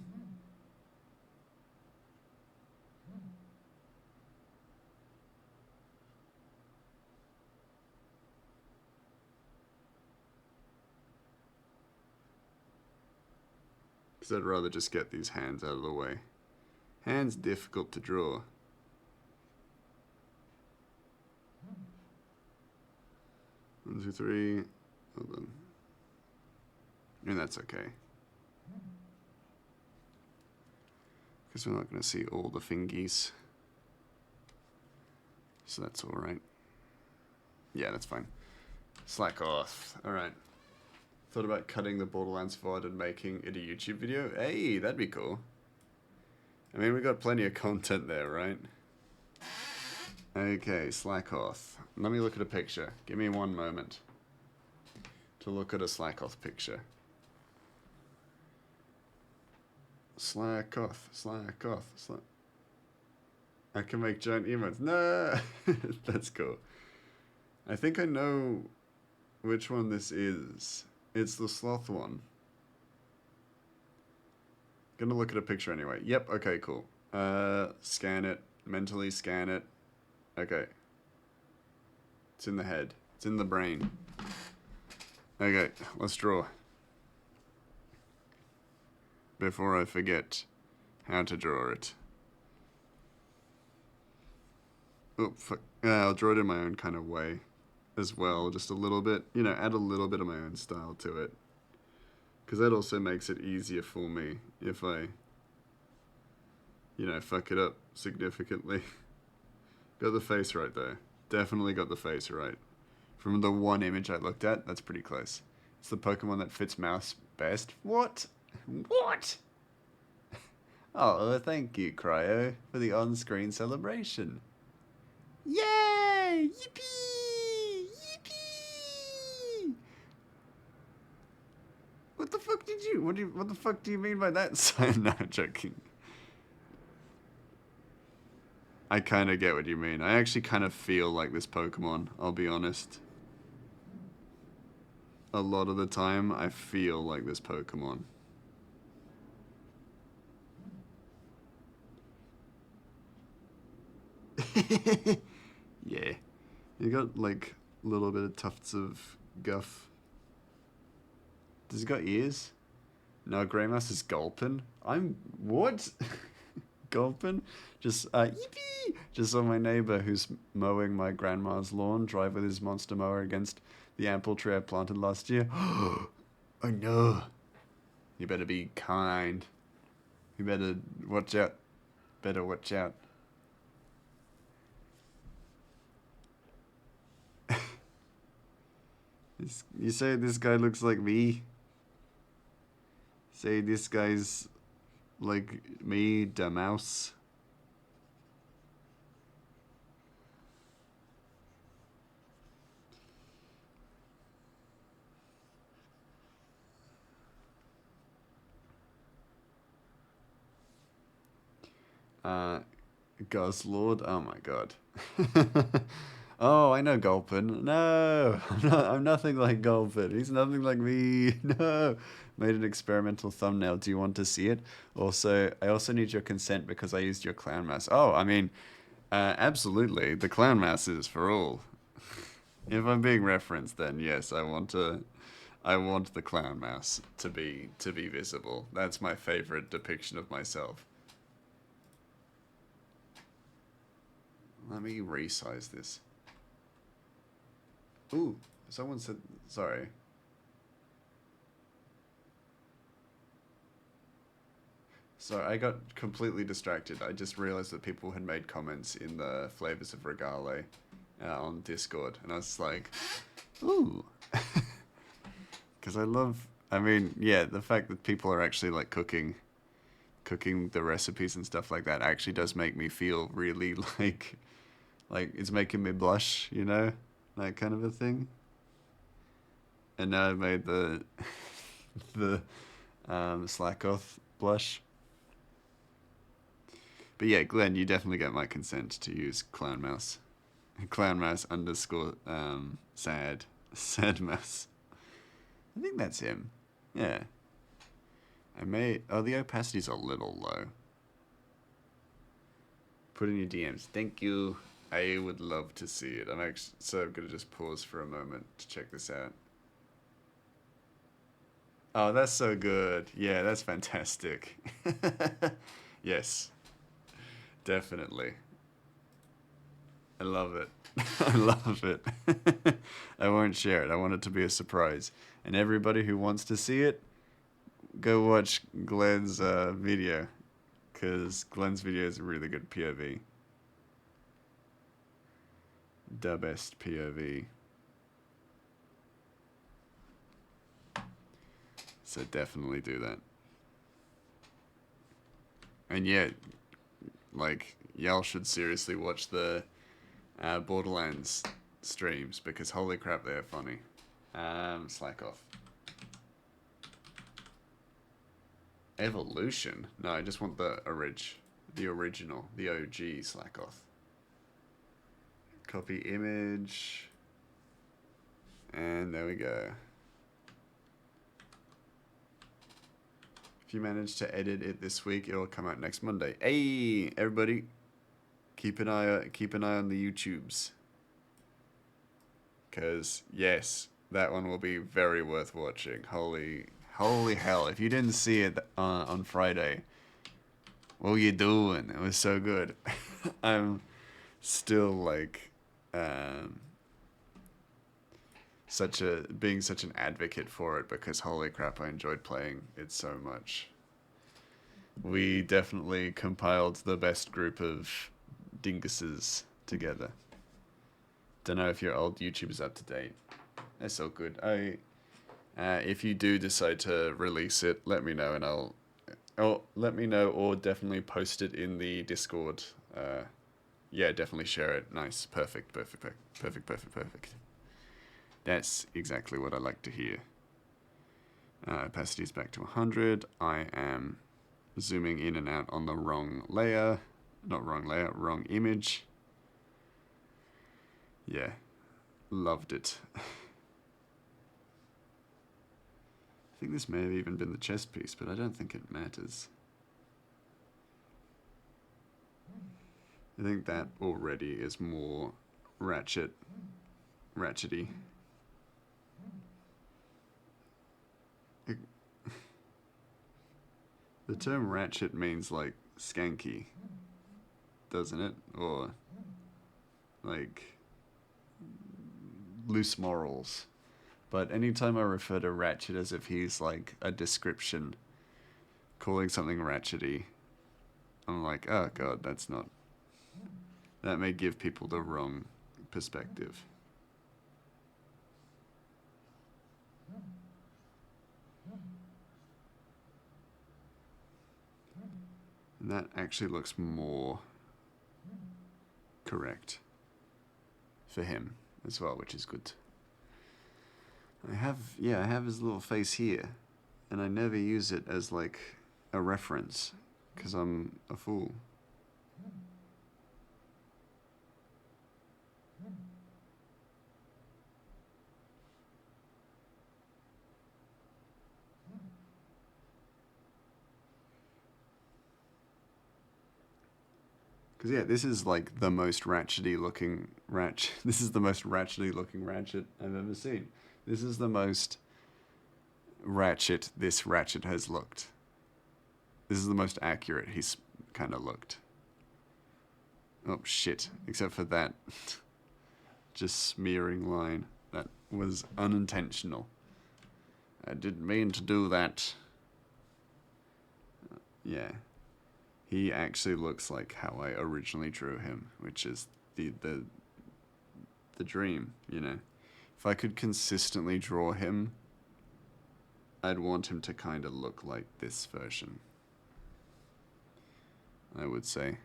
Because I'd rather just get these hands out of the way. Hands difficult to draw. One, two, three. Hold on. And that's okay. Because we're not going to see all the fingies. So that's alright. Yeah, that's fine. Slackoth. Alright. Thought about cutting the Borderlands VOD and making it a YouTube video. Hey, that'd be cool. I mean, we got plenty of content there, right? Okay, Slackoth. Let me look at a picture. Give me one moment to look at a Slackoth picture. Slackoth, Slackoth, Slack. I can make giant emotes. No! That's cool. I think I know which one this is. It's the sloth one. Gonna look at a picture anyway. Yep, okay, cool. Scan it. Mentally scan it. Okay. It's in the head. It's in the brain. Okay, let's draw. Before I forget how to draw it. Oh, fuck. I'll draw it in my own kind of way as well, just a little bit. You know, add a little bit of my own style to it. Because that also makes it easier for me if I, you know, fuck it up significantly. Got the face right there. Definitely got the face right. From the one image I looked at, that's pretty close. It's the Pokemon that fits mouse best. What? What? Oh, thank you, Cryo, for the on-screen celebration. Yay! Yippee! Yippee! What the fuck did you... What the fuck do you mean by that? No, I'm joking. I kind of get what you mean. I actually kind of feel like this Pokemon, I'll be honest. a lot of the time, I feel like this Pokemon. Yeah. You got like a little bit of tufts of guff. Does he got ears? No, Greymouse is gulping. I'm what? Gulpin. Just yippee! Just saw my neighbor who's mowing my grandma's lawn drive with his monster mower against the ample tree I planted last year. Oh no! You better be kind. You better watch out. Better watch out. You say this guy looks like me? Say this guy's like me, the mouse. Uh, Guzzlord. Oh my god. Oh, I know Gulpin. No, I'm nothing like Gulpin. He's nothing like me. No. Made an experimental thumbnail. Do you want to see it? Also, I also need your consent because I used your clown mask. Oh, I mean, absolutely. The clown mask is for all. If I'm being referenced, then yes, I want to. I want the clown mask to be visible. That's my favorite depiction of myself. Let me resize this. Ooh, someone said sorry. So I got completely distracted. I just realized that people had made comments in the Flavors of Regale on Discord, and I was like, ooh, because I love. I mean, yeah, the fact that people are actually like cooking the recipes and stuff like that actually does make me feel really like it's making me blush, you know, that kind of a thing. And now I made the the Slackoth blush. But yeah, Glenn, you definitely get my consent to use Clown Mouse. Clown Mouse underscore sad mouse. I think that's him. Yeah. I may. Oh, the opacity's a little low. Put in your DMs. Thank you. I would love to see it. I'm actually so I'm gonna just pause for a moment to check this out. Oh, that's so good. Yeah, that's fantastic. Yes, definitely. I love it. I love it. I won't share it. I want it to be a surprise. And everybody who wants to see it, go watch Glenn's video. Because Glenn's video is a really good POV. The best POV. So definitely do that. And yeah, like, y'all should seriously watch the Borderlands streams because holy crap, they're funny. Slack off. Evolution? No, I just want the original, the OG Slack off. Copy image. And there we go. If you manage to edit it this week, it'll come out next Monday. Hey, everybody, keep an eye on the YouTubes, because yes, that one will be very worth watching. Holy hell! If you didn't see it on Friday, what were you doing? It was so good. I'm still like being such an advocate for it because holy crap, I enjoyed playing it so much. We definitely compiled the best group of dinguses together. Don't know if your old YouTube's up to date. That's all good. If you do decide to release it, let me know and let me know or definitely post it in the Discord. Yeah, definitely share it. Nice, perfect. That's exactly what I like to hear. Opacity is back to 100. I am zooming in and out on the wrong layer. Not wrong layer, wrong image. Yeah, loved it. I think this may have even been the chest piece, but I don't think it matters. I think that already is more ratchety. The term ratchet means like skanky, doesn't it? Or like loose morals. But anytime I refer to ratchet as if he's like a description, calling something ratchety, I'm like, oh god, that's not. That may give people the wrong perspective. And that actually looks more correct for him as well, which is good. I have his little face here, and I never use it as like a reference, because I'm a fool. Because yeah, this is like the most ratchety looking This is the most ratchety looking ratchet I've ever seen. This is the most ratchet this ratchet has looked. This is the most accurate he's kind of looked. Oh shit! Except for that, just smearing line. That was unintentional. I didn't mean to do that. Yeah. He actually looks like how I originally drew him, which is the dream, you know. If I could consistently draw him, I'd want him to kind of look like this version, I would say.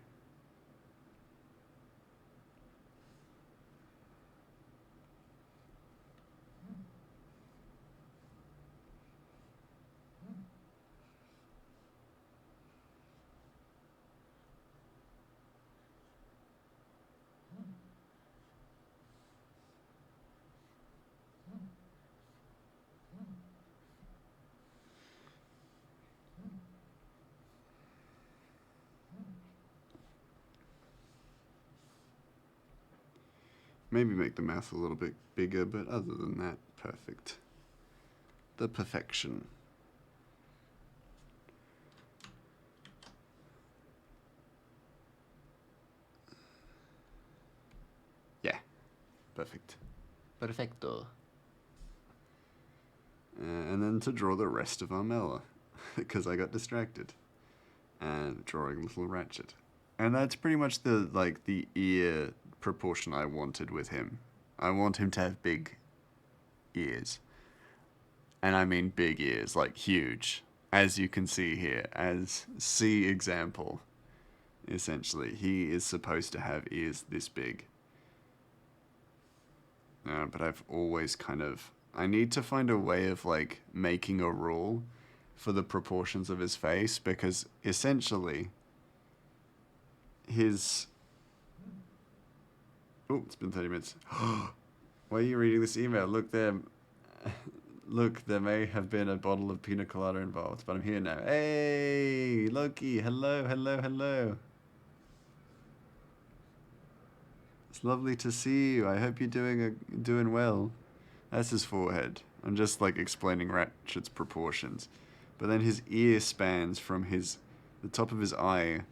Maybe make the mouth a little bit bigger, but other than that, perfect. The perfection. Yeah, perfect. Perfecto. And then to draw the rest of Armella, because I got distracted. And drawing little Ratchet. And that's pretty much the ear proportion I wanted with him. I want him to have big ears. And I mean big ears, like huge. As you can see here, as C example. Essentially, he is supposed to have ears this big. But I've always I need to find a way of like making a rule for the proportions of his face, because essentially his... Oh, it's been 30 minutes. Why are you reading this email? Look, there may have been a bottle of pina colada involved, but I'm here now. Hey, Loki, hello, hello, hello. It's lovely to see you. I hope you're doing well. That's his forehead. I'm just like explaining Ratchet's proportions. But then his ear spans from the top of his eye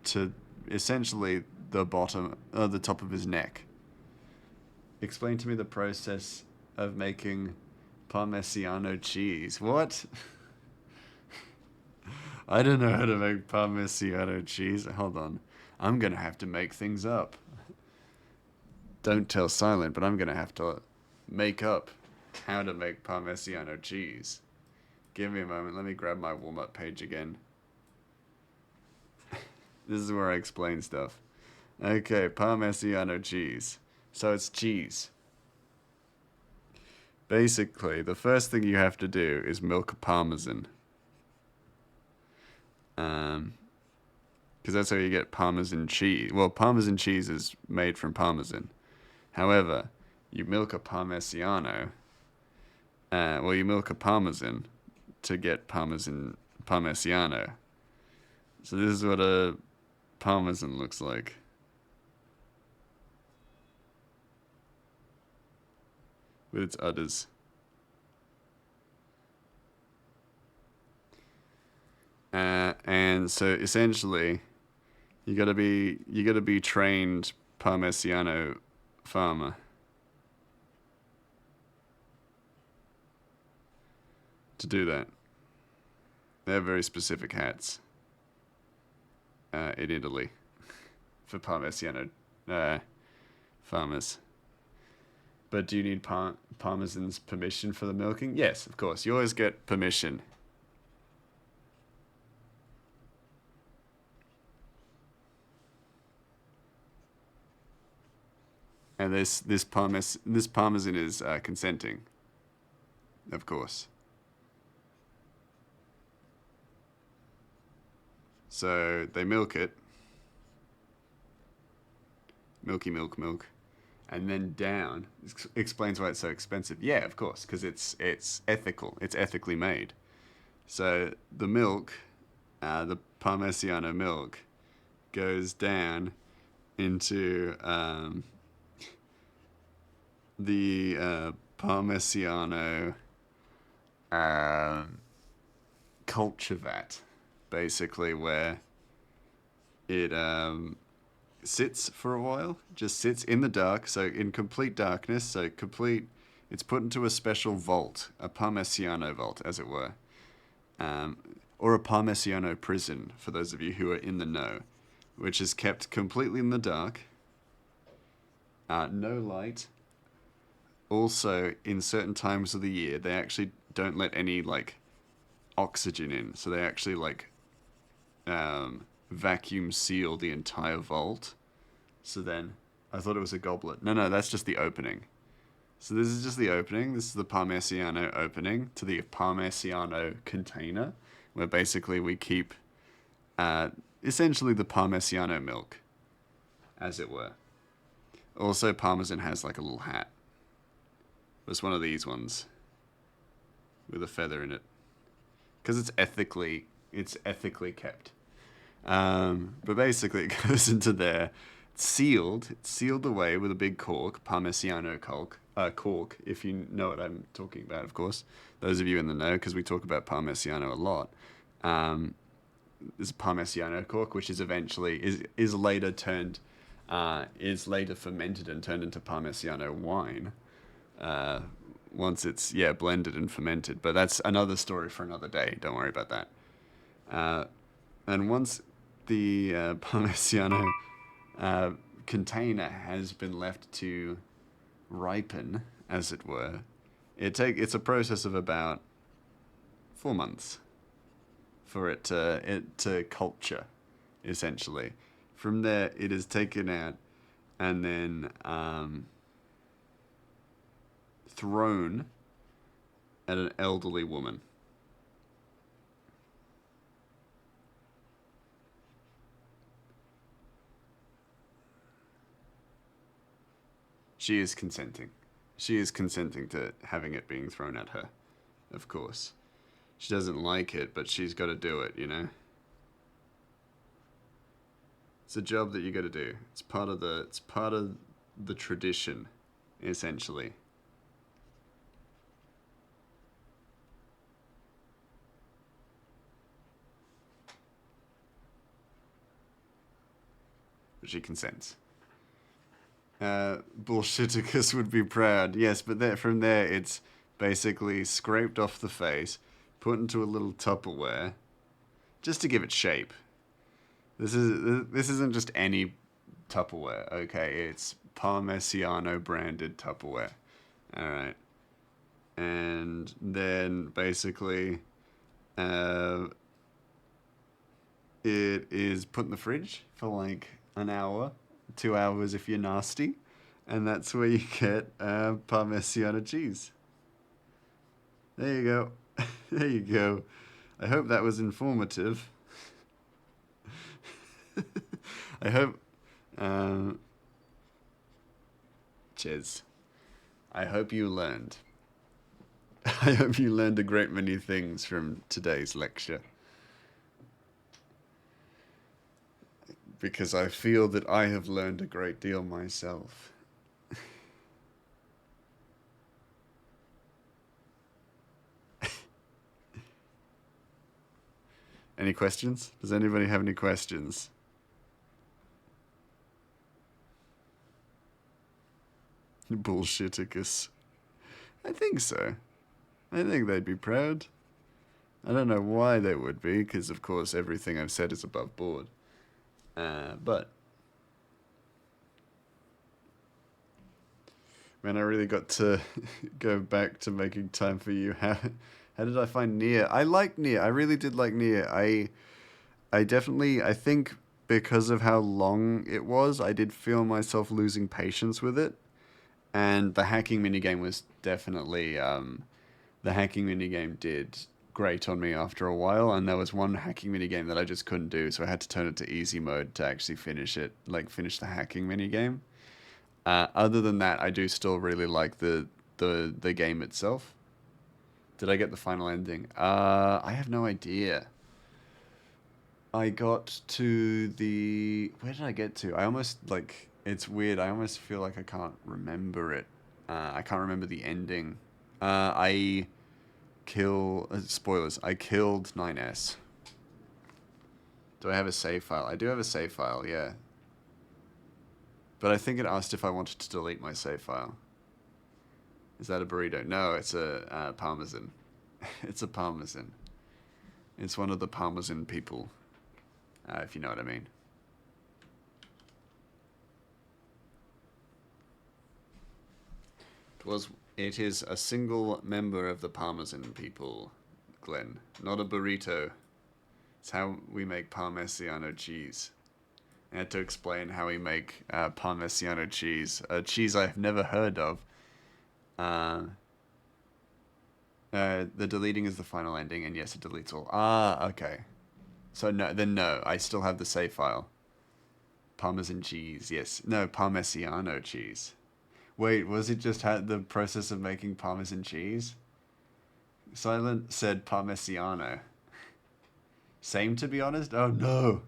to essentially the top of his neck. Explain to me the process of making Parmigiano cheese. What? I don't know how to make Parmigiano cheese. Hold on. I'm gonna have to make things up. Don't tell Silent, but I'm gonna have to make up how to make Parmigiano cheese. Give me a moment. Let me grab my warm-up page again. This is where I explain stuff. Okay, Parmigiano cheese. So it's cheese. Basically, the first thing you have to do is milk a Parmesan. Because that's how you get Parmesan cheese. Well, Parmesan cheese is made from Parmesan. However, you milk a Parmigiano. You milk a Parmesan to get Parmigiano. So this is what a Parmesan looks like. With its udders. And so essentially, you gotta be trained Parmigiano farmer to do that. They have very specific hats in Italy for Parmigiano farmers. But do you need Parmesan's permission for the milking? Yes, of course. You always get permission. And this Parmesan is consenting, of course. So they milk it. Milky milk. And then down. Explains why it's so expensive. Yeah, of course, because it's ethical. It's ethically made. So the milk, the Parmigiano milk, goes down into the Parmigiano culture vat, basically, where it sits for a while, just sits in the dark, so in complete darkness, it's put into a special vault, a Parmigiano vault, as it were, or a Parmigiano prison, for those of you who are in the know, which is kept completely in the dark, no light. Also, in certain times of the year, they actually don't let any, like, oxygen in, so they actually, like, vacuum seal the entire vault. So then, I thought it was a goblet. No, that's just the opening. So this is just the opening. This is the Parmigiano opening to the Parmigiano container, where basically we keep essentially the Parmigiano milk, as it were. Also, Parmesan has like a little hat. It's one of these ones with a feather in it, because it's ethically kept. But basically, it goes into there. It's sealed away with a big cork, Parmigiano cork, if you know what I'm talking about, of course. Those of you in the know, because we talk about Parmigiano a lot. There's a Parmigiano cork, which is eventually is later fermented and turned into Parmigiano wine. Once it's blended and fermented, but that's another story for another day. Don't worry about that. And once the Parmigiano container has been left to ripen, as it were, it's a process of about 4 months for it to culture, essentially. From there, it is taken out and then thrown at an elderly woman. She is consenting. She is consenting to having it being thrown at her, of course. She doesn't like it, but she's got to do it, you know? It's a job that you got to do. It's part of the tradition, essentially. But she consents. Bullshiticus would be proud. Yes, but from there, it's basically scraped off the face, put into a little Tupperware, just to give it shape. This isn't just any Tupperware, okay? It's Parmigiano branded Tupperware. All right. And then basically, it is put in the fridge for like an hour, 2 hours if you're nasty, and that's where you get Parmigiano cheese. There you go. There you go. I hope that was informative. I hope. Cheers. I hope you learned. I hope you learned a great many things from today's lecture. Because I feel that I have learned a great deal myself. Any questions? Does anybody have any questions? Bullshiticus. I think so. I think they'd be proud. I don't know why they would be, because of course everything I've said is above board. But man, I really got to go back to making time for you. How did I find Nier? I liked Nier. I really did like Nier. I definitely, I think because of how long it was, I did feel myself losing patience with it. And the hacking minigame was definitely, the hacking minigame did great on me after a while. And there was one hacking minigame that I just couldn't do, so I had to turn it to easy mode to actually finish it, like finish the hacking minigame. Other than that, I do still really like the game itself. Did I get the final ending? I have no idea. I got to the... Where did I get to? I almost, like... It's weird. I almost feel like I can't remember it. I can't remember the ending. I kill... spoilers. I killed 9S. Do I have a save file? I do have a save file, yeah. But I think it asked if I wanted to delete my save file. Is that a burrito? No, it's a parmesan. It's a parmesan. It's one of the parmesan people, if you know what I mean. It is a single member of the parmesan people, Glenn. Not a burrito. It's how we make Parmigiano cheese. I had to explain how we make Parmigiano cheese, a cheese I've never heard of. The deleting is the final ending, and yes, it deletes all. Ah, okay. So no, then no, I still have the save file. Parmesan cheese, yes. No, Parmigiano cheese. Wait, was it just had the process of making Parmesan cheese? Silent said Parmigiano. Same, to be honest? Oh no!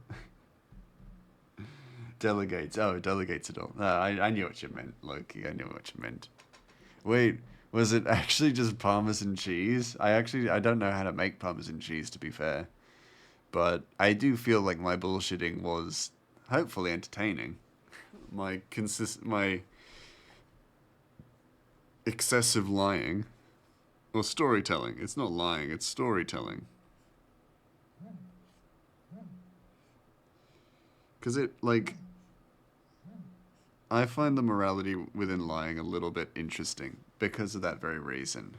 Delegates. Oh, delegates it all. No, I knew what you meant, Loki. I knew what you meant. Wait, was it actually just Parmesan cheese? I don't know how to make Parmesan cheese, to be fair. But I do feel like my bullshitting was hopefully entertaining. My excessive lying, or storytelling. It's not lying, it's storytelling. Because it, like, I find the morality within lying a little bit interesting because of that very reason.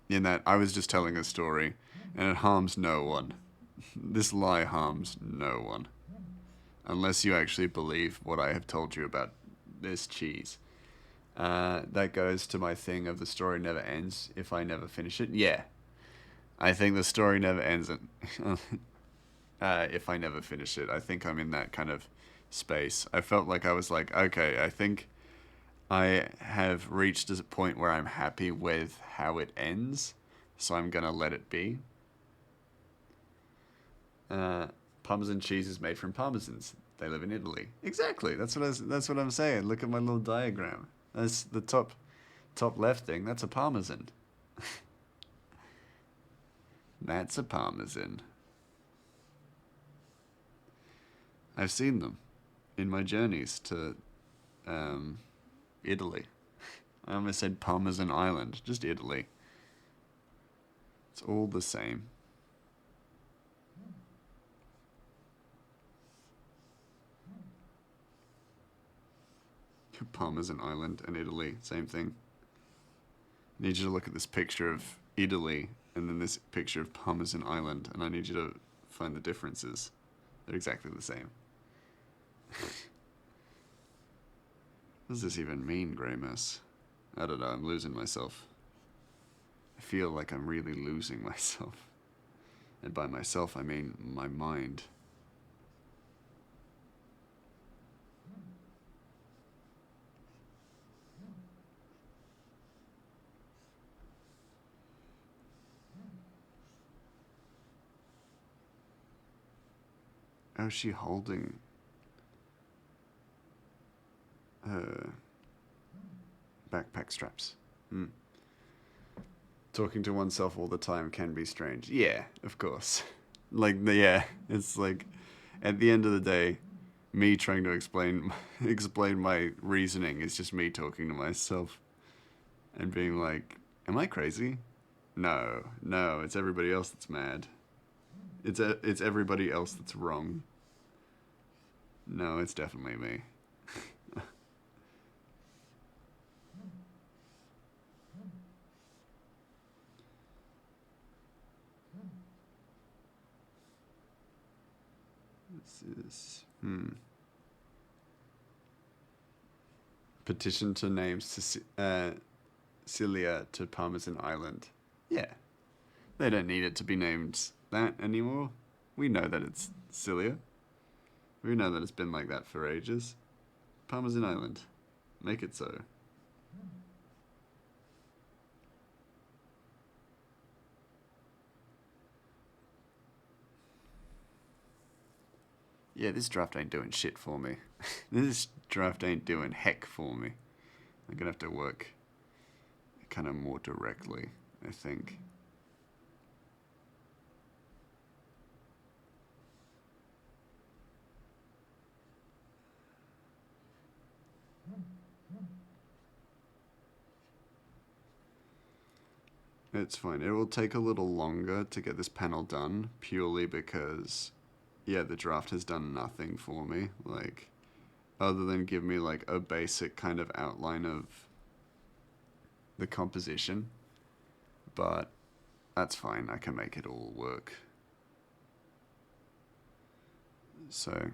In that I was just telling a story and it harms no one. This lie harms no one. Unless you actually believe what I have told you about this cheese. That goes to my thing of the story never ends if I never finish it. Yeah. I think the story never ends if I never finish it. I think I'm in that kind of space. I felt like I was like, okay, I think I have reached a point where I'm happy with how it ends, so I'm gonna let it be. Parmesan cheese is made from parmesans. They live in Italy. Exactly. That's what I'm saying. Look at my little diagram. That's the top left thing. That's a parmesan. That's a parmesan. I've seen them in my journeys to Italy. I almost said Parmesan Island, just Italy. It's all the same. Parmesan Island and Italy, same thing. I need you to look at this picture of Italy and then this picture of Parmesan Island, and I need you to find the differences. They're exactly the same. What does this even mean, Greymas? I don't know, I'm losing myself. I feel like I'm really losing myself. And by myself, I mean my mind. Oh, is she holding her backpack straps? Hmm. Talking to oneself all the time can be strange. Yeah, of course. Like, yeah, it's like, at the end of the day, me trying to explain my reasoning is just me talking to myself and being like, am I crazy? No, no, it's everybody else that's mad. It's everybody else that's wrong. No, it's definitely me. This is petition to name Cilia to Parmesan Island. Yeah, they don't need it to be named that anymore. We know that it's Cilia. We know that it's been like that for ages. Parmesan Island. Make it so. Yeah, this draft ain't doing shit for me. This draft ain't doing heck for me. I'm gonna have to work kind of more directly, I think. It's fine. It will take a little longer to get this panel done, purely because, yeah, the draft has done nothing for me. Like, other than give me, like, a basic kind of outline of the composition. But that's fine. I can make it all work. So,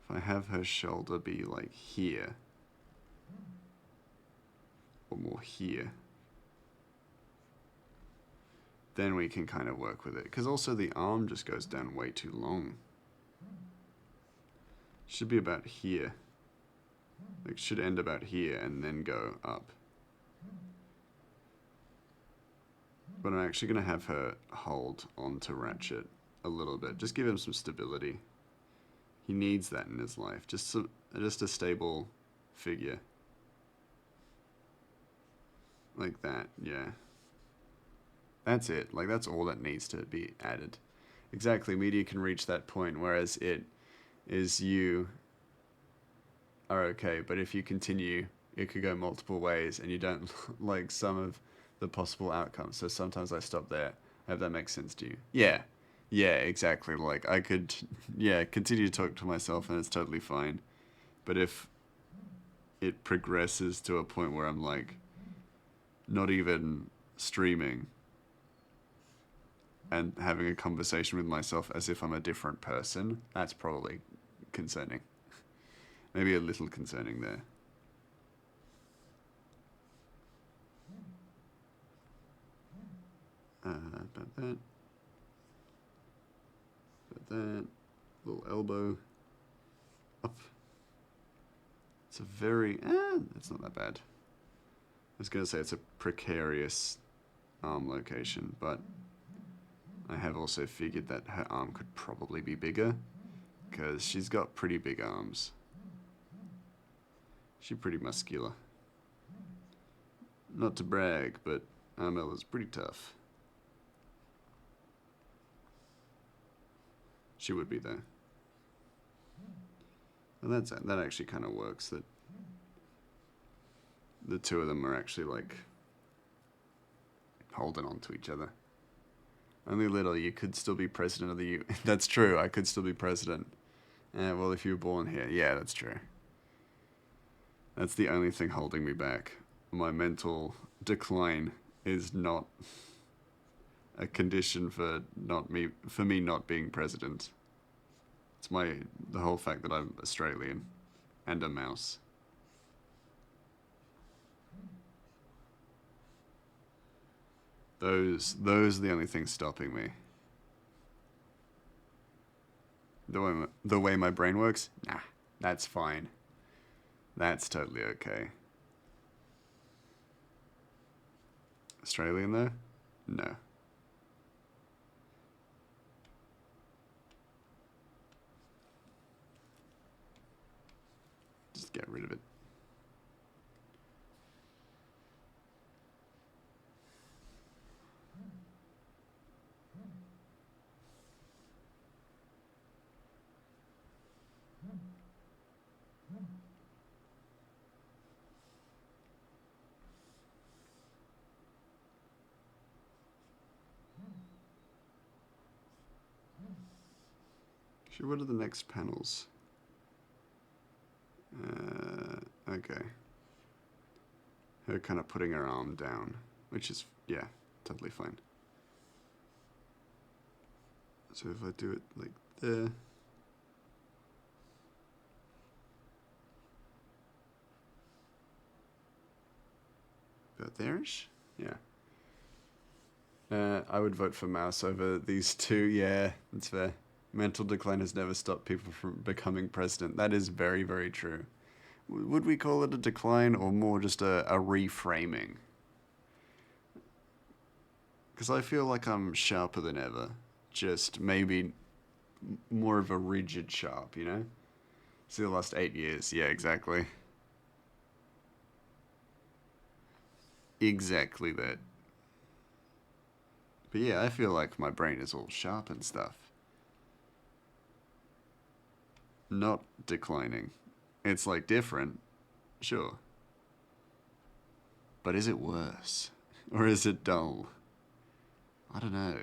if I have her shoulder be, like, here, or more here, then we can kind of work with it. Because also the arm just goes down way too long. Should be about here. Like, should end about here and then go up. But I'm actually going to have her hold onto Ratchet a little bit. Just give him some stability. He needs that in his life. Just a stable figure. Like that, yeah. That's it. Like, that's all that needs to be added. Exactly, media can reach that point, whereas it is you are okay, but if you continue, it could go multiple ways, and you don't like some of the possible outcomes. So sometimes I stop there. I hope that makes sense to you. Yeah, yeah, exactly. Like, I could, yeah, continue to talk to myself, and it's totally fine. But if it progresses to a point where I'm like, not even streaming and having a conversation with myself as if I'm a different person, that's probably concerning. Maybe a little concerning there. About that. About that. Little elbow. Up. It's a very... it's not that bad. I was going to say it's a precarious arm location, but I have also figured that her arm could probably be bigger, because she's got pretty big arms. She's pretty muscular. Not to brag, but Armella's pretty tough. She would be though. And that actually kind of works, that the two of them are actually like holding on to each other. Only little, you could still be president of the U. That's true, I could still be president. Well, if you were born here, yeah, that's true. That's the only thing holding me back. My mental decline is not a condition for me not being president. It's the whole fact that I'm Australian and a mouse. Those are the only things stopping me. The way my brain works, nah, that's fine. That's totally okay. Australian though? No. get rid of it. Actually, what are the next panels? Okay. Her kind of putting her arm down, which is, yeah, totally fine. So if I do it like there. About there-ish? Yeah. I would vote for Mouse over these two. Yeah, that's fair. Mental decline has never stopped people from becoming president. That is very, very true. Would we call it a decline or more just a reframing? Because I feel like I'm sharper than ever. Just maybe more of a rigid sharp, you know? See the last 8 years. Yeah, exactly. Exactly that. But yeah, I feel like my brain is all sharp and stuff. Not declining. It's like different, sure. But is it worse? Or is it dull? I don't know.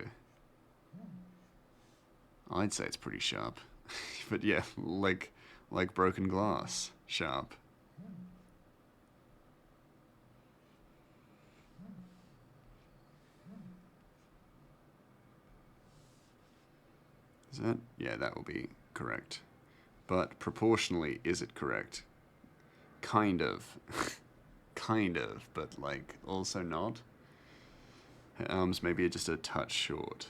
I'd say it's pretty sharp. But yeah, like broken glass. Sharp. Is that? Yeah, that will be correct. But proportionally, is it correct? Kind of. Kind of, but like also not. Her arms maybe just a touch short.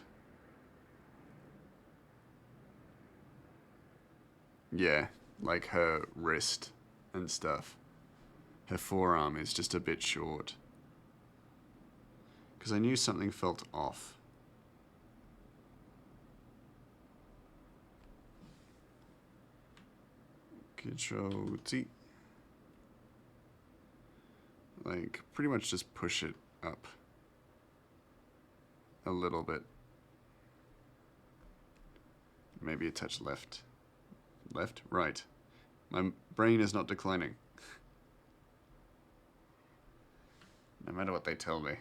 Yeah, like her wrist and stuff. Her forearm is just a bit short. Because I knew something felt off. Control T. Like, pretty much just push it up a little bit. Maybe a touch left. Left? Right. My brain is not declining. No matter what they tell me.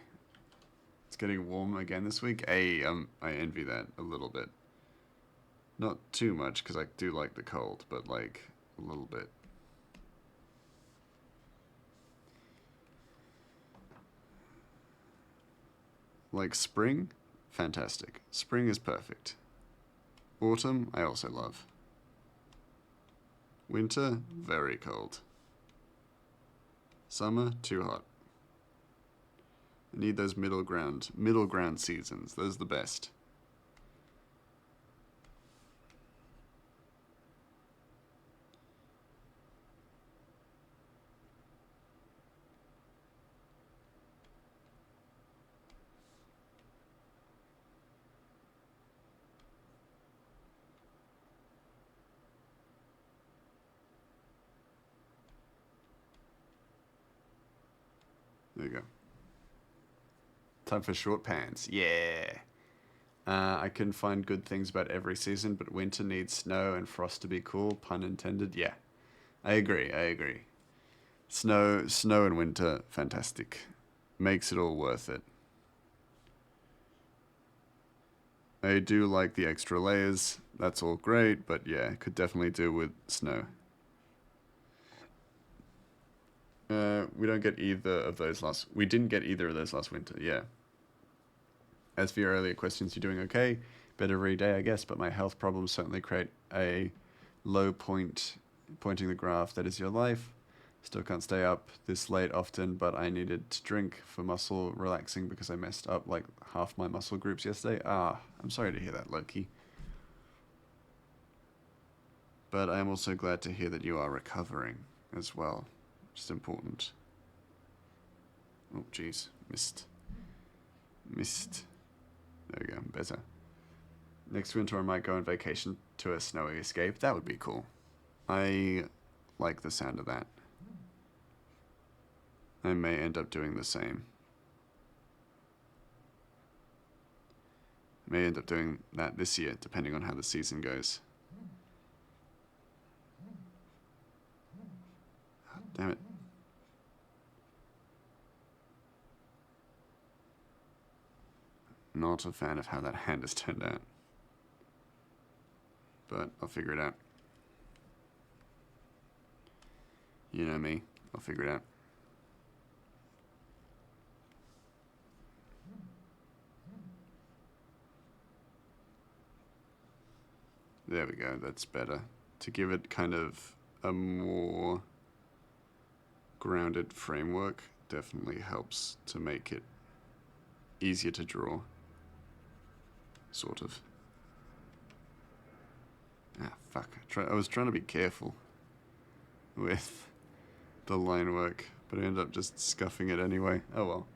It's getting warm again this week. I envy that a little bit. Not too much, because I do like the cold, but like a little bit. Like spring? Fantastic. Spring is perfect. Autumn, I also love. Winter, very cold. Summer, too hot. I need those middle ground seasons. Those are the best. There you go. Time for short pants. Yeah. I can find good things about every season, but winter needs snow and frost to be cool. Pun intended. Yeah. I agree. I agree. Snow and winter, fantastic. Makes it all worth it. I do like the extra layers. That's all great, but yeah, could definitely do with snow. We don't get either of those last. We didn't get either of those last winter. Yeah. As for your earlier questions, you're doing okay. Better every day, I guess, but my health problems certainly create a low point, pointing the graph that is your life. Still can't stay up this late often, but I needed to drink for muscle relaxing because I messed up like half my muscle groups yesterday. Ah, I'm sorry to hear that, Loki. But I am also glad to hear that you are recovering as well. Just important. Oh, jeez. Missed. There we go. Better. Next winter, I might go on vacation to a snowy escape. That would be cool. I like the sound of that. I may end up doing the same. I may end up doing that this year, depending on how the season goes. Oh, damn it. Not a fan of how that hand has turned out. But I'll figure it out. You know me, I'll figure it out. There we go, that's better. To give it kind of a more grounded framework definitely helps to make it easier to draw. Sort of. Ah, fuck. I was trying to be careful with the line work, but I ended up just scuffing it anyway. Oh well.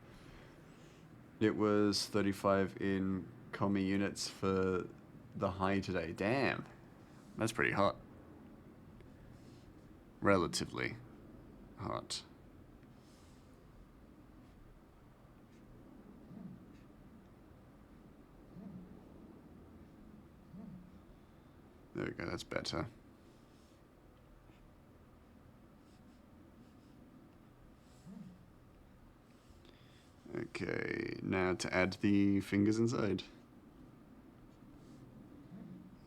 It was 35 in commie units for the high today. Damn. That's pretty hot. Relatively hot. There we go, that's better. Okay, now to add the fingers inside.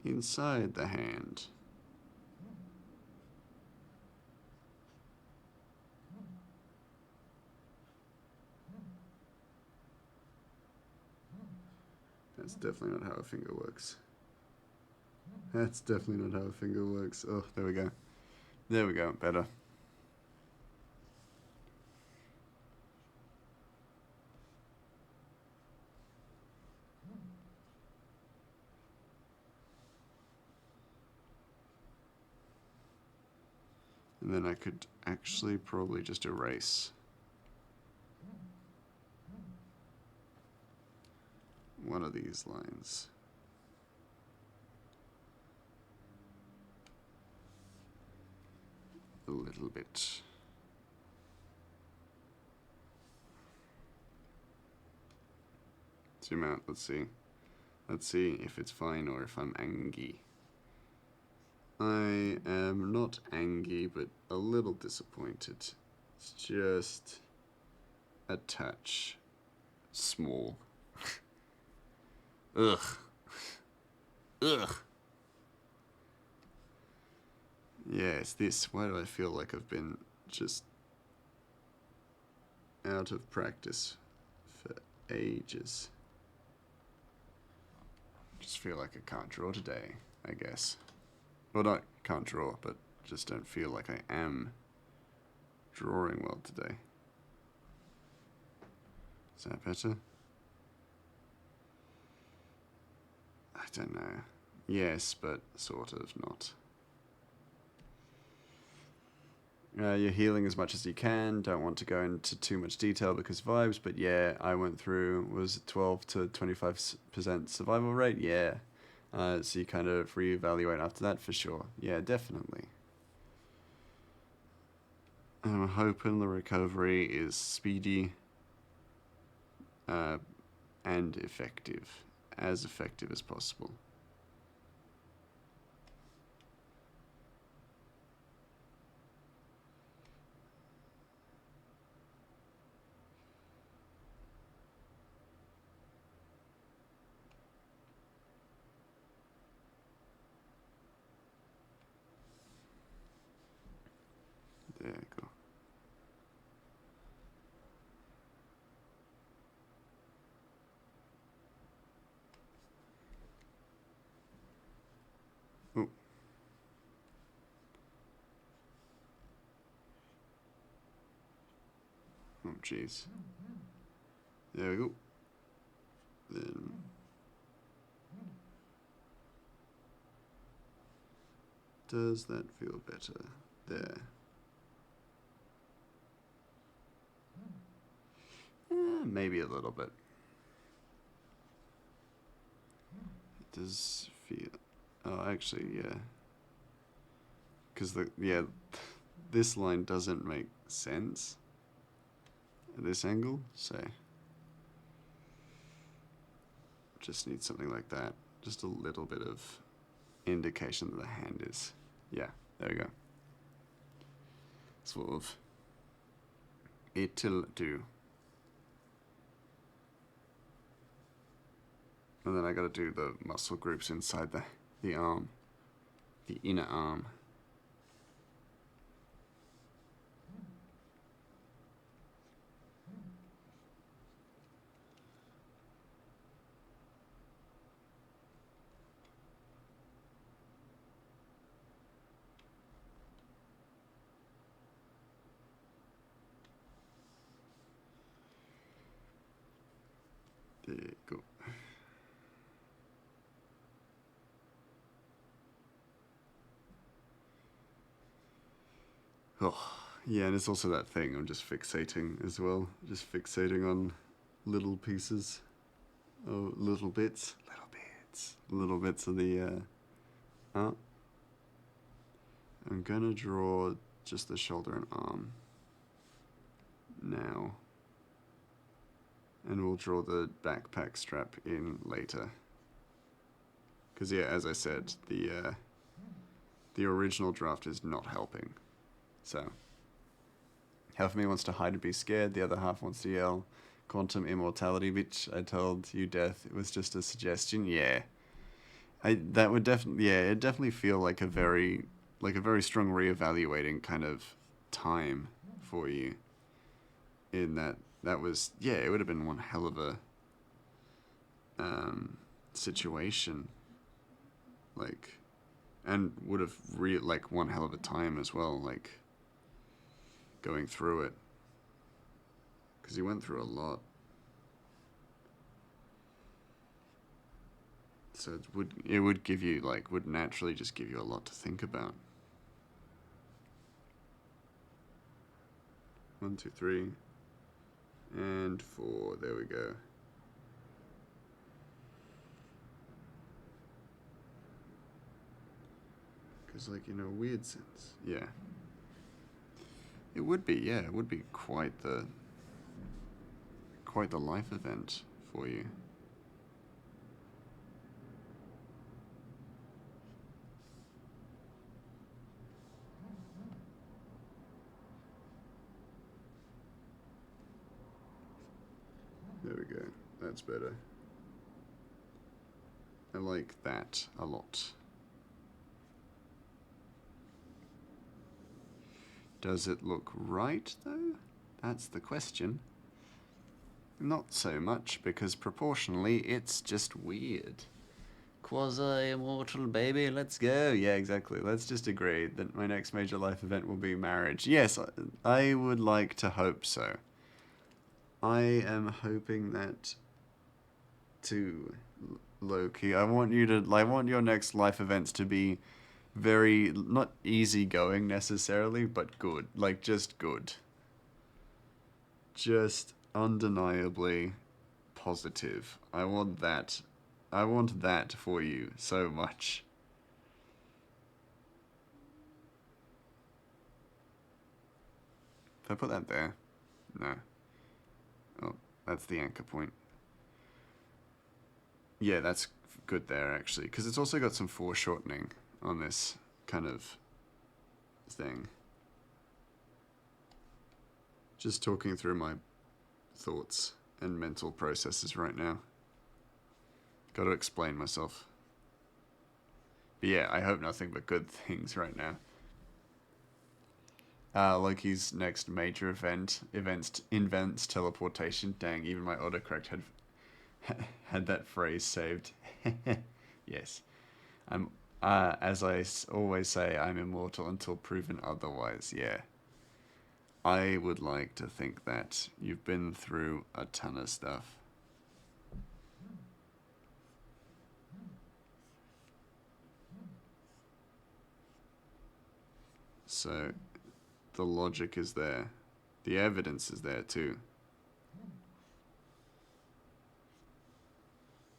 Inside the hand. That's definitely not how a finger works. That's definitely not how a finger works. Oh, there we go. There we go, better. And then I could actually probably just erase one of these lines. A little bit. Zoom out, let's see. Let's see if it's fine or if I'm angry. I am not angry, but a little disappointed. It's just a touch small. Ugh. Ugh. Yeah, it's this. Why do I feel like I've been just out of practice for ages? Just feel like I can't draw today, I guess. Well, not can't draw, but just don't feel like I am drawing well today. Is that better? I don't know. Yes, but sort of not. You're healing as much as you can. Don't want to go into too much detail because vibes, but yeah, I went through, was it 12 to 25% survival rate? Yeah. So you kind of reevaluate after that for sure. Yeah, definitely. I'm hoping the recovery is speedy and effective. As effective as possible. There you go. Oh. Oh, jeez. There we go. Then... Does that feel better? There. Maybe a little bit. It does feel... Oh, actually, yeah. Because this line doesn't make sense at this angle, so just need something like that. Just a little bit of indication that the hand is, yeah, there we go. Sort of, it'll do. And then I gotta do the muscle groups inside the arm, the inner arm. There you go. Oh, yeah, and it's also that thing, I'm just fixating as well. Just fixating on little pieces. Oh, little bits. Little bits of the art. I'm gonna draw just the shoulder and arm now. And we'll draw the backpack strap in later. Because, yeah, as I said, the original draft is not helping. So, half of me wants to hide and be scared, the other half wants to yell, quantum immortality, bitch, I told you death, it was just a suggestion, yeah. That would definitely, yeah, it'd definitely feel like a very strong reevaluating kind of time for you. In that was, yeah, it would have been one hell of a situation, like, and would have like one hell of a time as well, like going through it, because he went through a lot. So it would give you, like, would naturally just give you a lot to think about. 1, 2, 3, and 4. There we go. Because, like, in a weird sense, yeah. It would be, yeah. It would be quite the life event for you. There we go. That's better. I like that a lot. Does it look right, though? That's the question. Not so much, because proportionally, it's just weird. Quasi-immortal, baby, let's go. Yeah, exactly. Let's just agree that my next major life event will be marriage. Yes, I would like to hope so. I am hoping that too, Loki. I want your next life events to be very, not easygoing necessarily, but good. Like, just good. Just undeniably positive. I want that. I want that for you so much. If I put that there? No. Oh, that's the anchor point. Yeah, that's good there, actually. Because it's also got some foreshortening on this kind of thing. Just talking through my thoughts and mental processes right now. Got to explain myself. But yeah, I hope nothing but good things right now. Loki's next major invents teleportation. Dang, even my autocorrect had that phrase saved. Yes. I'm as I always say, I'm immortal until proven otherwise. Yeah. I would like to think that you've been through a ton of stuff. So the logic is there. The evidence is there too.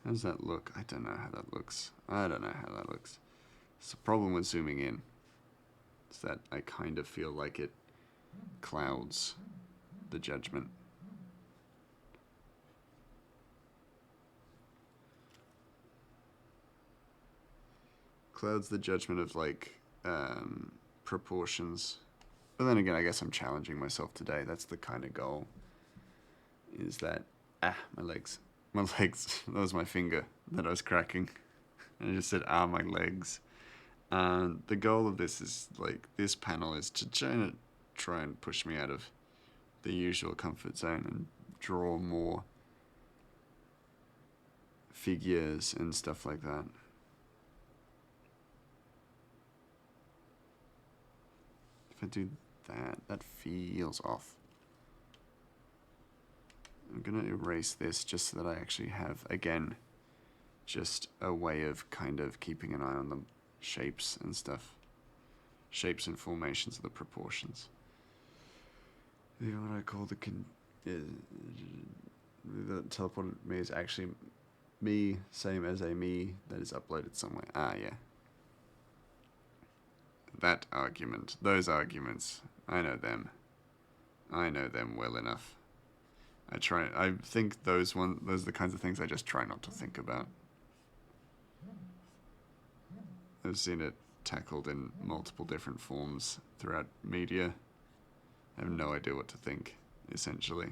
How does that look? I don't know how that looks. It's a problem with zooming in. It's that I kind of feel like it clouds the judgment. Clouds the judgment of like proportions. But then again, I guess I'm challenging myself today. That's the kind of goal. Is that my legs. My legs. That was my finger that I was cracking. And I just said my legs. The goal of this is like this panel is to try and push me out of the usual comfort zone and draw more figures and stuff like that. If I do that, that feels off. I'm gonna erase this just so that I actually have, again, just a way of kind of keeping an eye on the shapes and stuff. Shapes and formations of the proportions. What I call the teleported me is actually me, same as a me that is uploaded somewhere. Yeah. That argument, those arguments, I know them. I know them well enough. I think those are the kinds of things I just try not to think about. I've seen it tackled in multiple different forms throughout media. I have no idea what to think, essentially.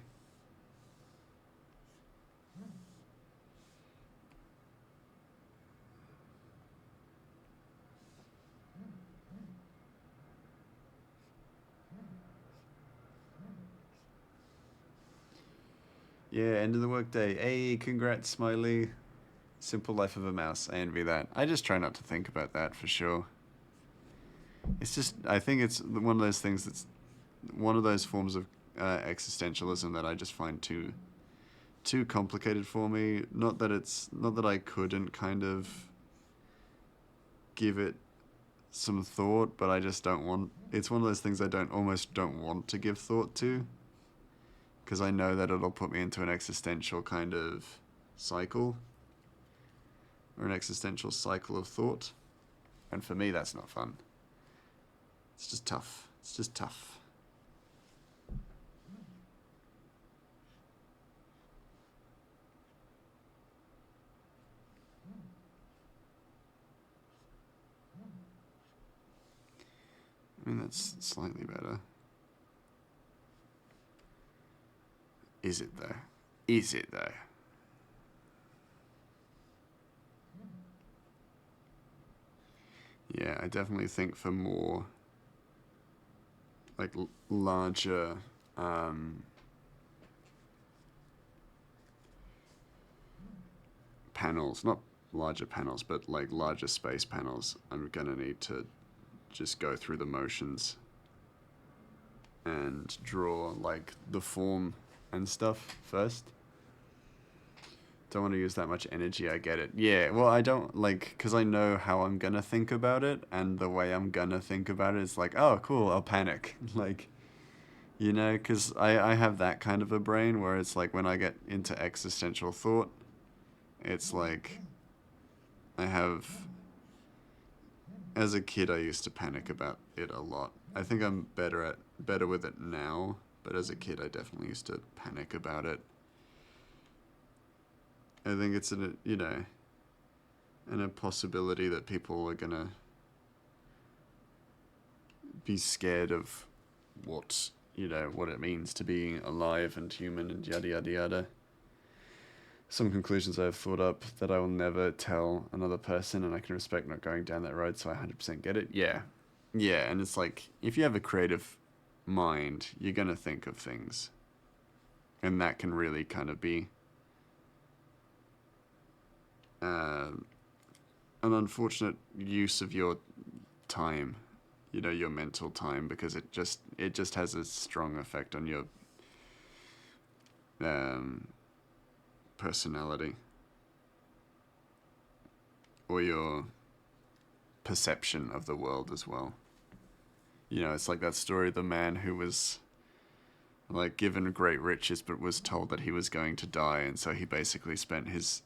Yeah, end of the workday. Hey, congrats, Smiley. Simple life of a mouse. I envy that. I just try not to think about that for sure. It's just, I think it's one of those things that's one of those forms of existentialism that I just find too complicated for me. Not that I couldn't kind of give it some thought, but I just don't want. It's one of those things I almost don't want to give thought to, because I know that it'll put me into an existential kind of cycle, or an existential cycle of thought, and for me that's not fun. It's just tough. It's just tough. I mean, that's slightly better. Is it though? Is it though? Yeah, I definitely think for more like larger panels, not larger panels, but like larger space panels, I'm gonna need to just go through the motions and draw like the form and stuff first. Don't want to use that much energy, I get it. Yeah, well, I don't, like, because I know how I'm gonna think about it, and the way I'm gonna think about it is like, oh, cool, I'll panic. Like, you know, because I have that kind of a brain where it's like when I get into existential thought, it's like I have. As a kid, I used to panic about it a lot. I think I'm better with it now, but as a kid, I definitely used to panic about it. I think it's and a possibility that people are gonna be scared of what it means to be alive and human and yada yada yada. Some conclusions I've thought up that I will never tell another person, and I can respect not going down that road, so I 100% get it. Yeah, and it's like, if you have a creative mind, you're gonna think of things, and that can really kind of be an unfortunate use of your time, your mental time, because it just has a strong effect on your personality or your perception of the world as well. It's like that story of the man who was like given great riches but was told that he was going to die, and so he basically spent his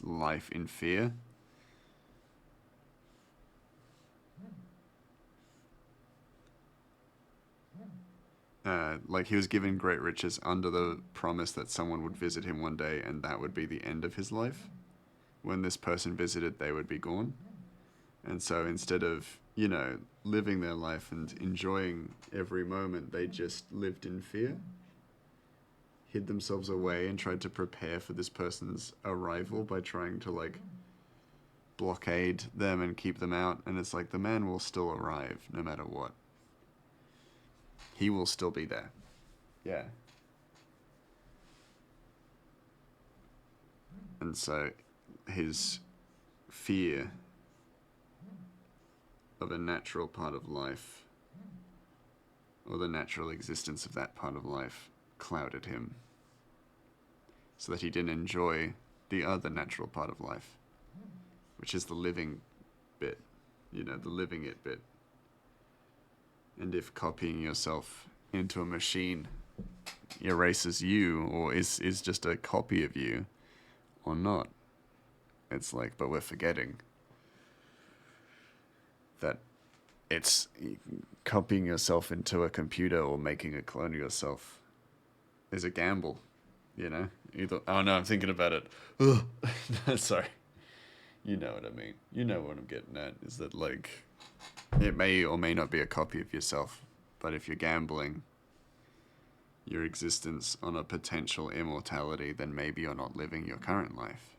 life in fear. Like he was given great riches under the promise that someone would visit him one day and that would be the end of his life. When this person visited, they would be gone. And so instead of, living their life and enjoying every moment, they just lived in fear, hid themselves away, and tried to prepare for this person's arrival by trying to, like, blockade them and keep them out. And it's like the man will still arrive no matter what. He will still be there. Yeah. And so his fear of a natural part of life, or the natural existence of that part of life, clouded him, so that he didn't enjoy the other natural part of life, which is the living bit, the living it bit. And if copying yourself into a machine erases you, or is just a copy of you, or not, it's like, but we're forgetting that it's copying yourself into a computer or making a clone of yourself is a gamble, Either, oh no, I'm thinking about it. Sorry. You know what I mean. You know what I'm getting at, is that, like, it may or may not be a copy of yourself, but if you're gambling your existence on a potential immortality, then maybe you're not living your current life.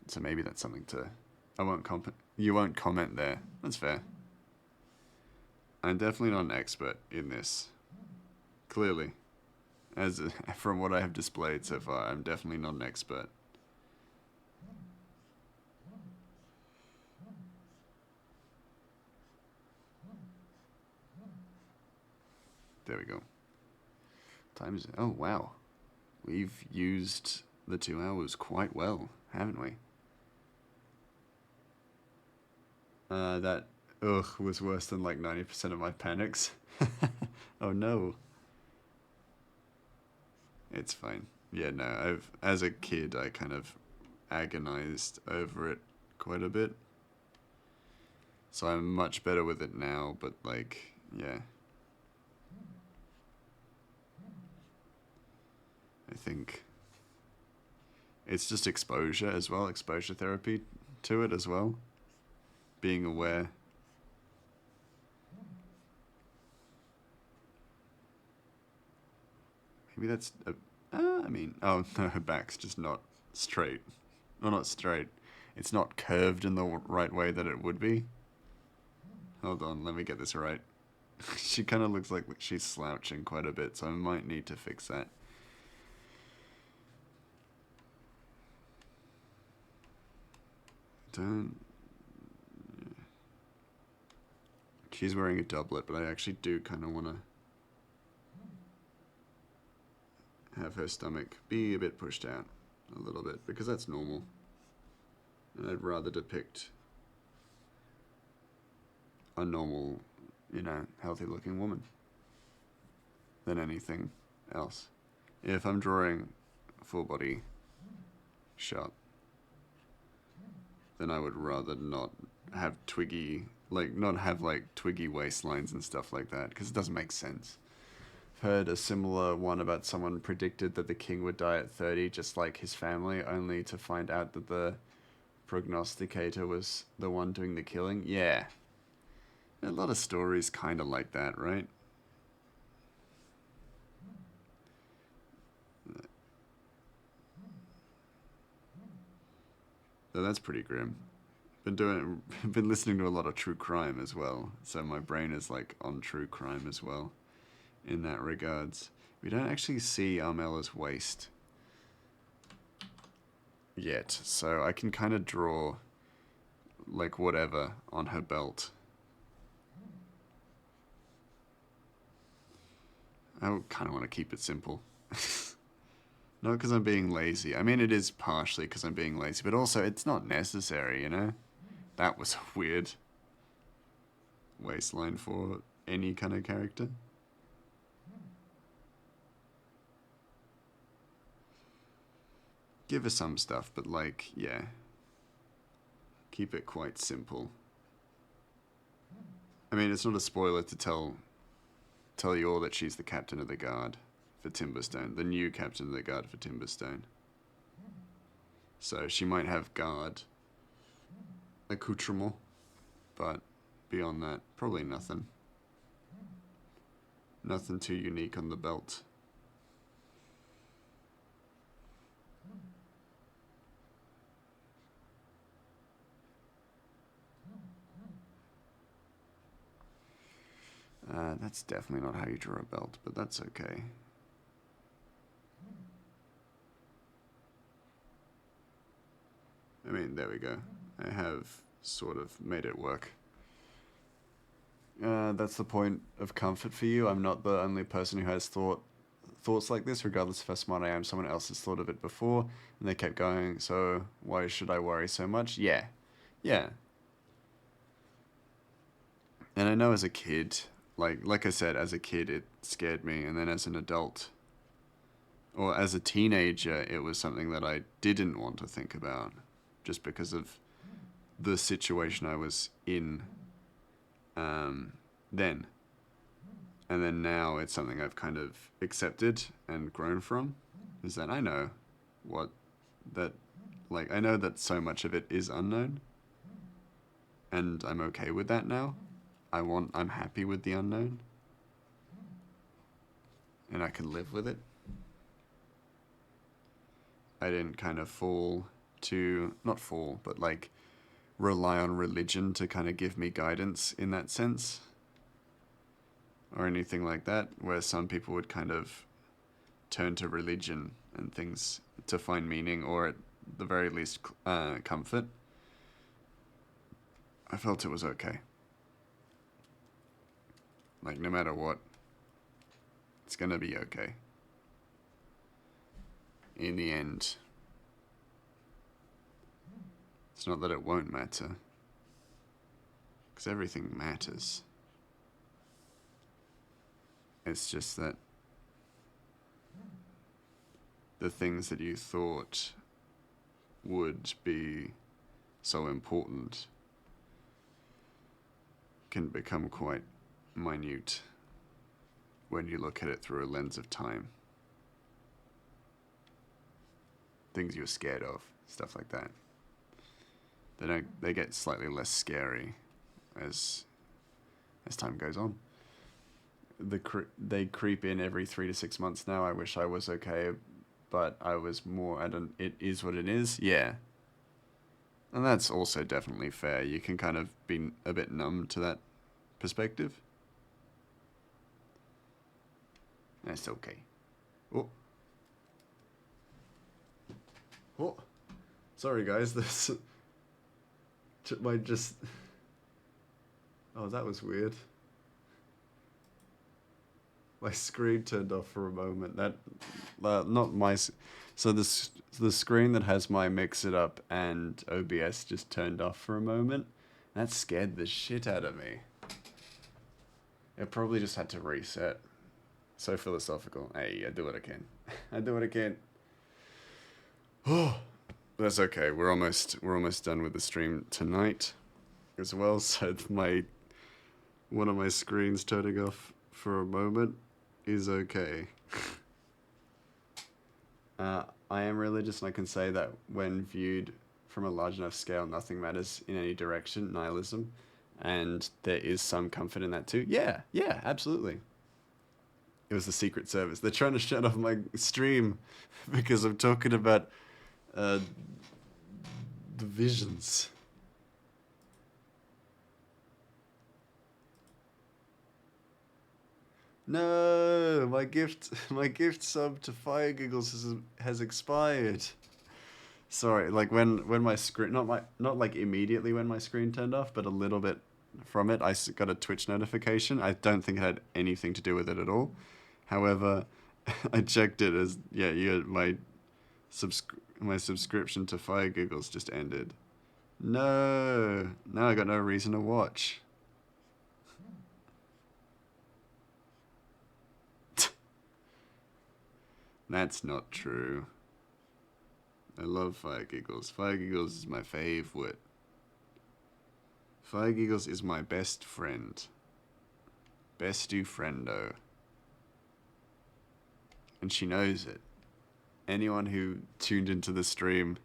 So maybe that's something to... You won't comment there. That's fair. I'm definitely not an expert in this. Clearly. From what I have displayed so far, I'm definitely not an expert. There we go. Time is... Oh, wow. We've used the 2 hours quite well, haven't we? That was worse than like 90% of my panics. Oh no. It's fine. Yeah, no, as a kid, I kind of agonized over it quite a bit. So I'm much better with it now, but, like, yeah. I think it's just exposure as well, exposure therapy to it as well. Being aware. Maybe that's... oh no, her back's just not straight. Well, not straight. It's not curved in the right way that it would be. Hold on, let me get this right. She kind of looks like she's slouching quite a bit, so I might need to fix that. She's wearing a doublet, but I actually do kind of want to have her stomach be a bit pushed out a little bit, because that's normal. And I'd rather depict a normal, healthy looking woman than anything else. If I'm drawing a full body shot, then I would rather not have twiggy waistlines and stuff like that, because it doesn't make sense. I've heard a similar one about someone predicted that the king would die at 30, just like his family, only to find out that the prognosticator was the one doing the killing. Yeah. A lot of stories kind of like that, right? So that's pretty grim. Been listening to a lot of true crime as well, so my brain is, like, on true crime as well in that regards. We don't actually see Armella's waist yet, so I can kind of draw, like, whatever on her belt. I kind of want to keep it simple. Not because I'm being lazy. I mean, it is partially because I'm being lazy, but also it's not necessary, That was a weird waistline for any kind of character. Give her some stuff, but, like, yeah. Keep it quite simple. I mean, it's not a spoiler to tell you all that she's the captain of the guard for Timberstone, the new captain of the guard for Timberstone. So she might have guard accoutrement, but beyond that, probably nothing. Nothing too unique on the belt. That's definitely not how you draw a belt, but that's okay. I mean, there we go. I have sort of made it work. That's the point of comfort for you. I'm not the only person who has thoughts like this, regardless of how smart I am. Someone else has thought of it before, and they kept going, so why should I worry so much? Yeah. Yeah. And I know as a kid, like I said, as a kid it scared me, and then as an adult, or as a teenager, it was something that I didn't want to think about, just because of the situation I was in then. And then now it's something I've kind of accepted and grown from, is that I know what that, I know that so much of it is unknown, and I'm okay with that now. I'm happy with the unknown, and I can live with it. I didn't kind of not fall, but rely on religion to kind of give me guidance in that sense, or anything like that, where some people would kind of turn to religion and things to find meaning, or at the very least comfort. I felt it was okay. No matter what, it's gonna be okay. In the end. It's not that it won't matter, because everything matters. It's just that the things that you thought would be so important can become quite minute when you look at it through a lens of time. Things you're scared of, stuff like that. They get slightly less scary as time goes on. They creep in every 3 to 6 months now. I wish I was okay, but I was more it is what it is. Yeah. And that's also definitely fair. You can kind of be a bit numb to that perspective. That's okay. Oh. Oh. Sorry guys, this might just... Oh, that was weird. My screen turned off for a moment. Not my... So the screen that has my Mix It Up and OBS just turned off for a moment. That scared the shit out of me. It probably just had to reset. So philosophical. Hey, I do what I can. I do what I can. Oh, that's okay. We're almost done with the stream tonight as well. So one of my screens turning off for a moment is okay. I am religious, and I can say that when viewed from a large enough scale, nothing matters in any direction, nihilism, and there is some comfort in that too. Yeah, absolutely. It was the Secret Service. They're trying to shut off my stream because I'm talking about the visions. No, my gift sub to Fire Giggles has expired. Sorry, when my screen, not immediately when my screen turned off, but a little bit from it, I got a Twitch notification. I don't think it had anything to do with it at all. However, I checked it as, my subscription to Fire Giggles just ended. No, now I got no reason to watch. That's not true. I love Fire Giggles. Fire Giggles is my favorite. Fire Giggles is my best friend. Bestu friendo. And she knows it. Anyone who tuned into the stream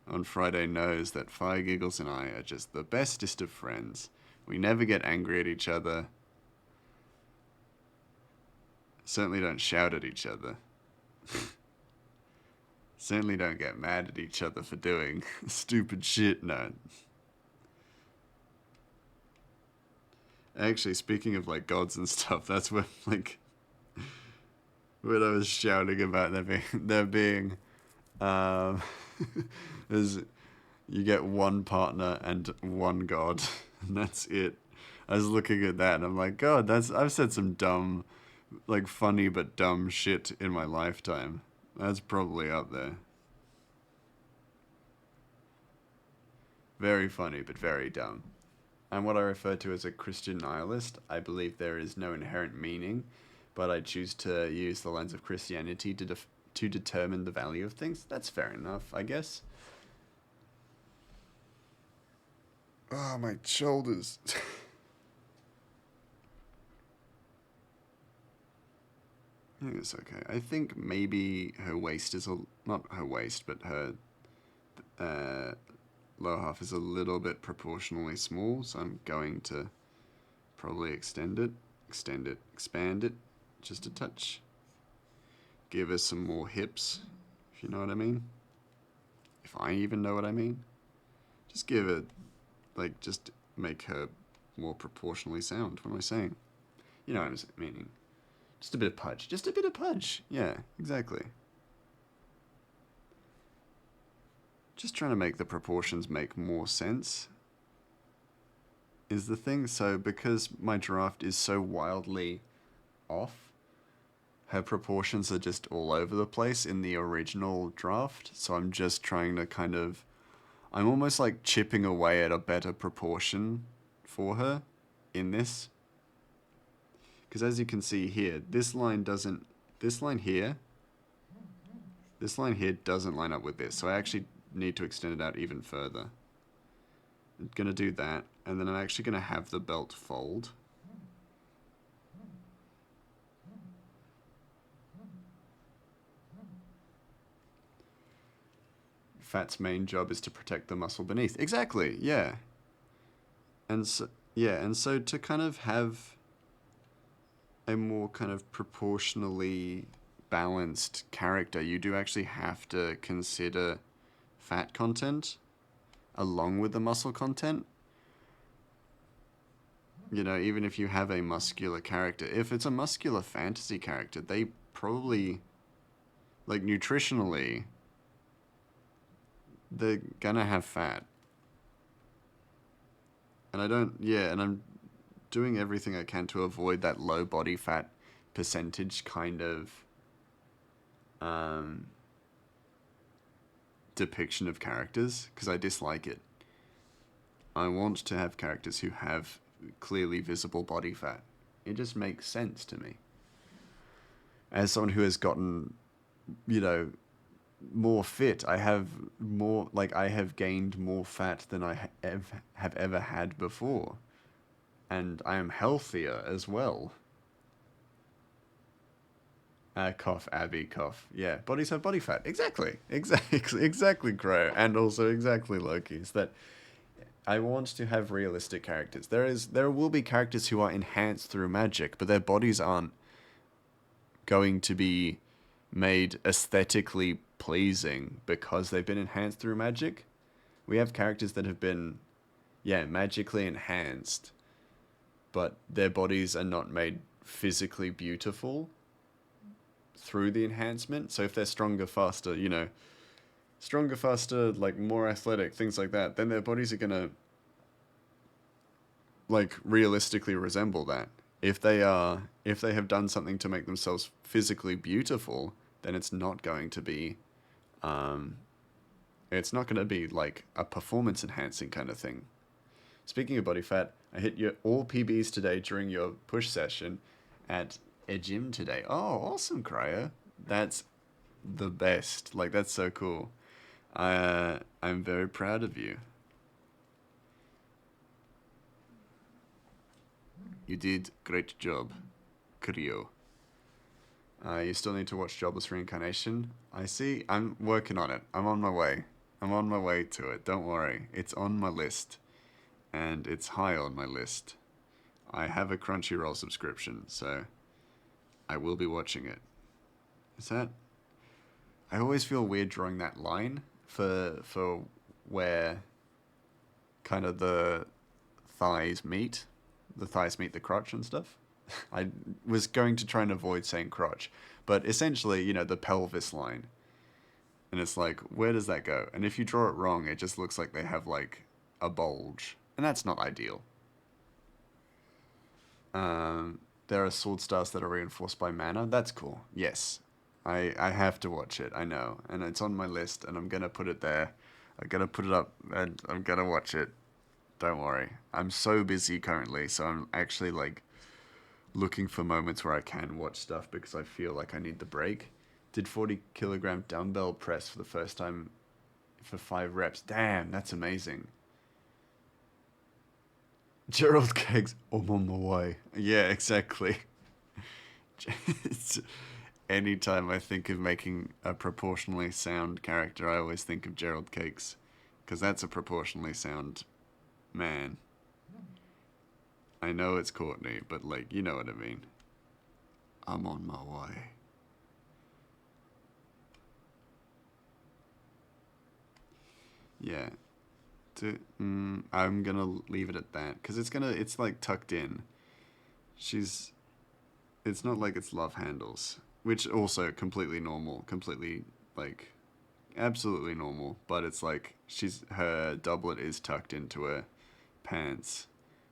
on Friday knows that Fire Giggles and I are just the bestest of friends. We never get angry at each other. Certainly don't shout at each other. Certainly don't get mad at each other for doing stupid shit, no. Actually, speaking of like gods and stuff, that's when like when I was shouting about there being is you get one partner and one god, and that's it. I was looking at that and I'm like, God, I've said some dumb, like funny but dumb shit in my lifetime. That's probably up there. Very funny but very dumb. I'm what I refer to as a Christian nihilist. I believe there is no inherent meaning, but I choose to use the lens of Christianity to determine the value of things. That's fair enough, I guess. Oh, my shoulders. I think it's okay. I think maybe her waist is not her waist, but her lower half is a little bit proportionally small, so I'm going to probably expand it, expand it, just a touch. Give her some more hips, if you know what I mean. If I even know what I mean. Just give it, like, just make her more proportionally sound. What am I saying? You know what I'm meaning. Just a bit of pudge. Just a bit of pudge. Yeah, exactly. Just trying to make the proportions make more sense is the thing. So because my draft is so wildly off, her proportions are just all over the place in the original draft. So I'm just trying to kind of, I'm almost like chipping away at a better proportion for her in this. Because as you can see here, this line here doesn't line up with this. So I actually need to extend it out even further. I'm going to do that, and then I'm actually going to have the belt fold. Fat's main job is to protect the muscle beneath. Exactly, yeah. And so to kind of have a more kind of proportionally balanced character, you do actually have to consider fat content along with the muscle content. You know, even if you have a muscular character, if it's a muscular fantasy character, they probably, like, nutritionally, they're gonna have fat. And I'm doing everything I can to avoid that low body fat percentage kind of depiction of characters, because I dislike it. I want to have characters who have clearly visible body fat. It just makes sense to me. As someone who has gotten, you know, more fit, I have gained more fat than I have ever had before. And I am healthier as well. Cough, Abby, cough. Yeah, bodies have body fat. Exactly, Crow. And also exactly Loki. Is that I want to have realistic characters. There will be characters who are enhanced through magic, but their bodies aren't going to be made aesthetically pleasing because they've been enhanced through magic. We have characters that have been, magically enhanced, but their bodies are not made physically beautiful through the enhancement. So if they're stronger, faster, like more athletic, things like that, then their bodies are gonna like realistically resemble that. If they have done something to make themselves physically beautiful, then it's not going to be like a performance enhancing kind of thing. Speaking of body fat, I hit your all PBs today during your push session at a gym today. Oh, awesome, Cryo. That's the best. Like, that's so cool. I'm very proud of you. You did great job, Creo. You still need to watch Jobless Reincarnation. I see. I'm working on it. I'm on my way. I'm on my way to it. Don't worry. It's on my list. And it's high on my list. I have a Crunchyroll subscription, so I will be watching it. Is that... I always feel weird drawing that line for where kind of the thighs meet. The thighs meet the crotch and stuff. I was going to try and avoid saying crotch, but essentially, you know, the pelvis line. And it's like, where does that go? And if you draw it wrong, it just looks like they have like a bulge. And that's not ideal. There are sword stars that are reinforced by mana. That's cool. Yes. I have to watch it. I know. And it's on my list and I'm going to put it there. I'm going to put it up and I'm going to watch it. Don't worry. I'm so busy currently, so I'm actually like looking for moments where I can watch stuff because I feel like I need the break. Did 40-kilogram dumbbell press for the first time for 5 reps. Damn, that's amazing. Gerald Kegs, I'm on my way. Yeah, exactly. Anytime I think of making a proportionally sound character, I always think of Gerald Cakes. Because that's a proportionally sound man. I know it's Courtney, but like, you know what I mean. I'm on my way. Yeah. I'm gonna leave it at that. Because it's like tucked in. It's not like it's love handles. Which also completely normal. Completely, like, absolutely normal. But it's like, her doublet is tucked into her pants.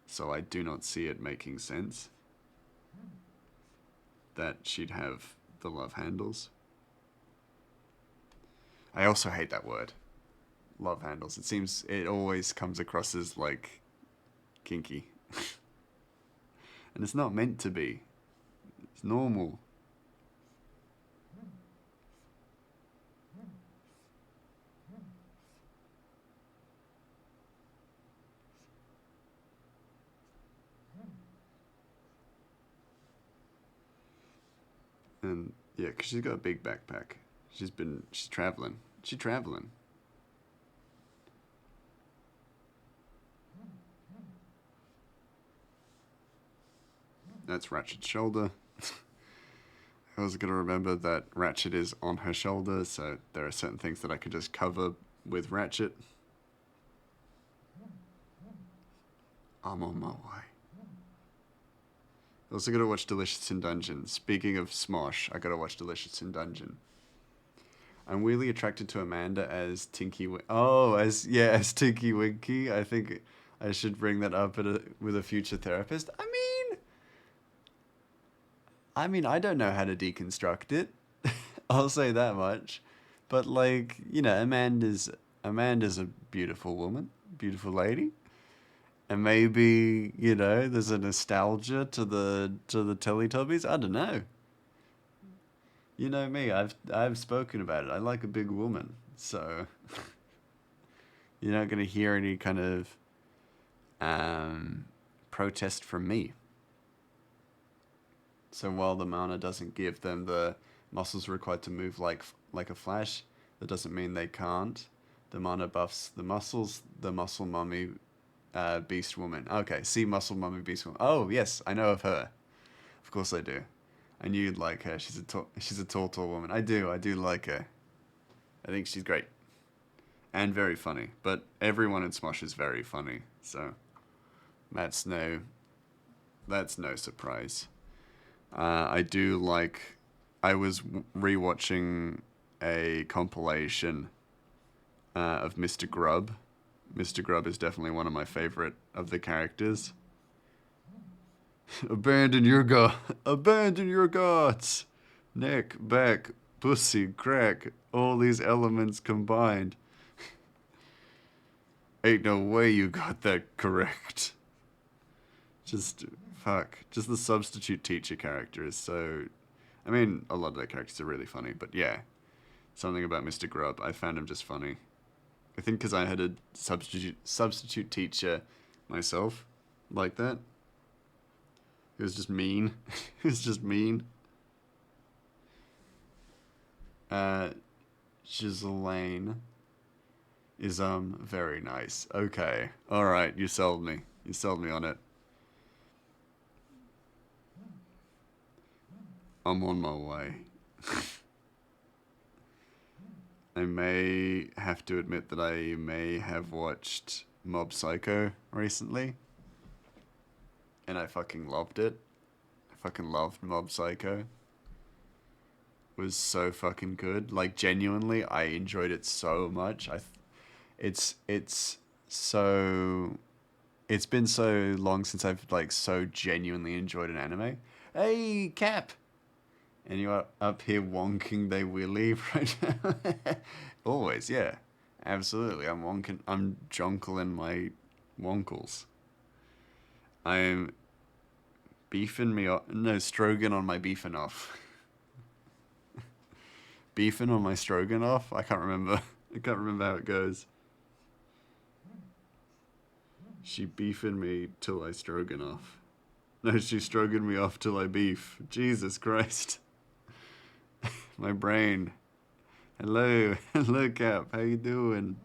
So I do not see it making sense that she'd have the love handles. I also hate that word. Love handles. It always comes across as like kinky. And it's not meant to be. It's normal. And yeah, because she's got a big backpack. She's traveling. She's traveling. That's Ratchet's shoulder. I was going to remember that Ratchet is on her shoulder, so there are certain things that I could just cover with Ratchet. I'm on my way. Also gotta watch Delicious in Dungeon. Speaking of Smosh, I gotta watch Delicious in Dungeon. I'm weirdly attracted to Amanda as Tinky as Tinky Winky. I think I should bring that up with a future therapist. I don't know how to deconstruct it. I'll say that much. But like, you know, Amanda's a beautiful woman, beautiful lady. And maybe, you know, there's a nostalgia to the Teletubbies. I don't know. You know me. I've spoken about it. I like a big woman. So you're not gonna hear any kind of protest from me. So while the mana doesn't give them the muscles required to move like a flash, that doesn't mean they can't. The mana buffs the muscles. The muscle mummy. Beast Woman. Okay, see Muscle Mummy Beast Woman. Oh yes, I know of her. Of course I do. I knew you'd like her. She's a tall woman. I do like her. I think she's great. And very funny. But everyone in Smosh is very funny, so that's no surprise. I do like... I was rewatching a compilation of Mr. Grub. Mr. Grub is definitely one of my favorite of the characters. Abandon your gods! Neck, back, pussy, crack, all these elements combined. Ain't no way you got that correct. Just, fuck. Just the substitute teacher character is so... I mean, a lot of their characters are really funny, but yeah. Something about Mr. Grub, I found him just funny. I think because I had a substitute teacher myself, like that. It was just mean. It was just mean. Ghislaine is very nice. Okay. Alright, you sold me. You sold me on it. I'm on my way. I may have to admit that I may have watched Mob Psycho recently. And I fucking loved it. I fucking loved Mob Psycho. It was so fucking good. Like, genuinely, I enjoyed it so much. It's so... It's been so long since I've, like, so genuinely enjoyed an anime. Hey, Cap! And you are up here wonking they willy right now. Always, yeah. Absolutely. I'm jonkling my wonkles. I'm beefing me off. No, Strogan on my beefing off. Beefing on my Stroganoff? I can't remember. I can't remember how it goes. She beefing me till I Stroganoff. No, she stroking me off till I beef. Jesus Christ. My brain. Hello. Hello, Cap. How you doing?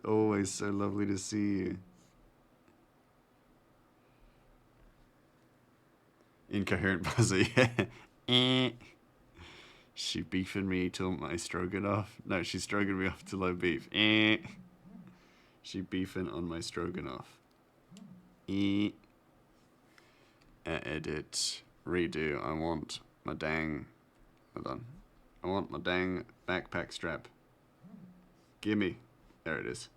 Always so lovely to see you. Incoherent buzzer, yeah. She beefing me till my stroganoff. No, she's stroking me off till I beef. She beefing on my stroganoff. Edit. Redo. I want my dang... Hold on. I want my dang backpack strap. Gimme. There it is.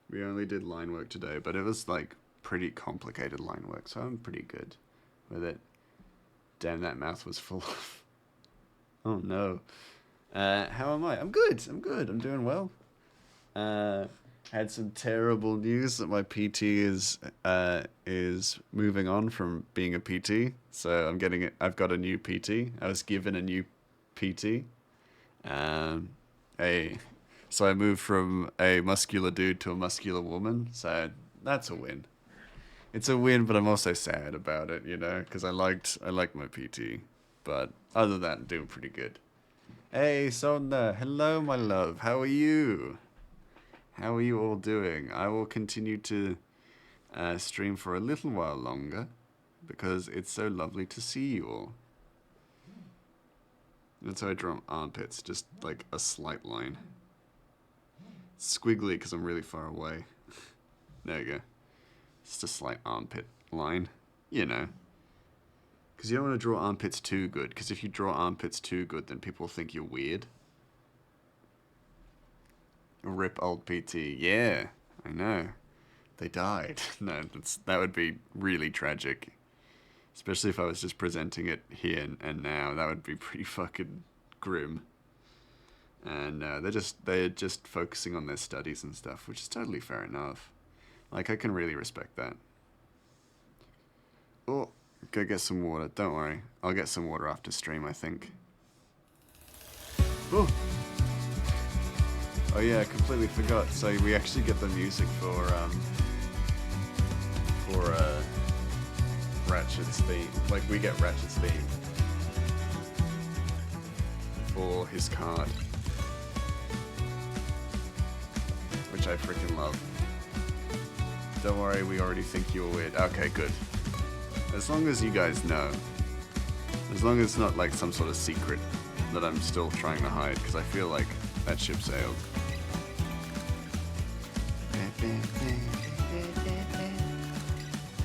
We only did line work today, but it was like pretty complicated line work, so I'm pretty good with it. Damn, that mouth was full of... Oh no. How am I? I'm good. I'm good. I'm doing well. Had some terrible news that my PT is moving on from being a PT. So I'm getting it. I've got a new PT. I was given a new PT. So I moved from a muscular dude to a muscular woman. So that's a win. It's a win, but I'm also sad about it, you know, because I liked my PT. But other than that, I'm doing pretty good. Hey, Sona. Hello, my love. How are you? How are you all doing? I will continue to stream for a little while longer because it's so lovely to see you all. That's how I draw armpits, just like a slight line. It's squiggly because I'm really far away. There you go. Just a slight armpit line, you know. Because you don't want to draw armpits too good, because if you draw armpits too good, then people think you're weird. Rip old PT. Yeah, I know. They died. No, that would be really tragic. Especially if I was just presenting it here and now. That would be pretty fucking grim. And they're just focusing on their studies and stuff, which is totally fair enough. Like, I can really respect that. Oh, go get some water. Don't worry. I'll get some water after stream, I think. Oh! Oh yeah, I completely forgot. So we actually get the music for Ratchet's theme. Like, we get Ratchet's theme for his card, which I freaking love. Don't worry, we already think you're weird. Okay, good. As long as you guys know. As long as it's not like some sort of secret that I'm still trying to hide, because I feel like that ship sailed.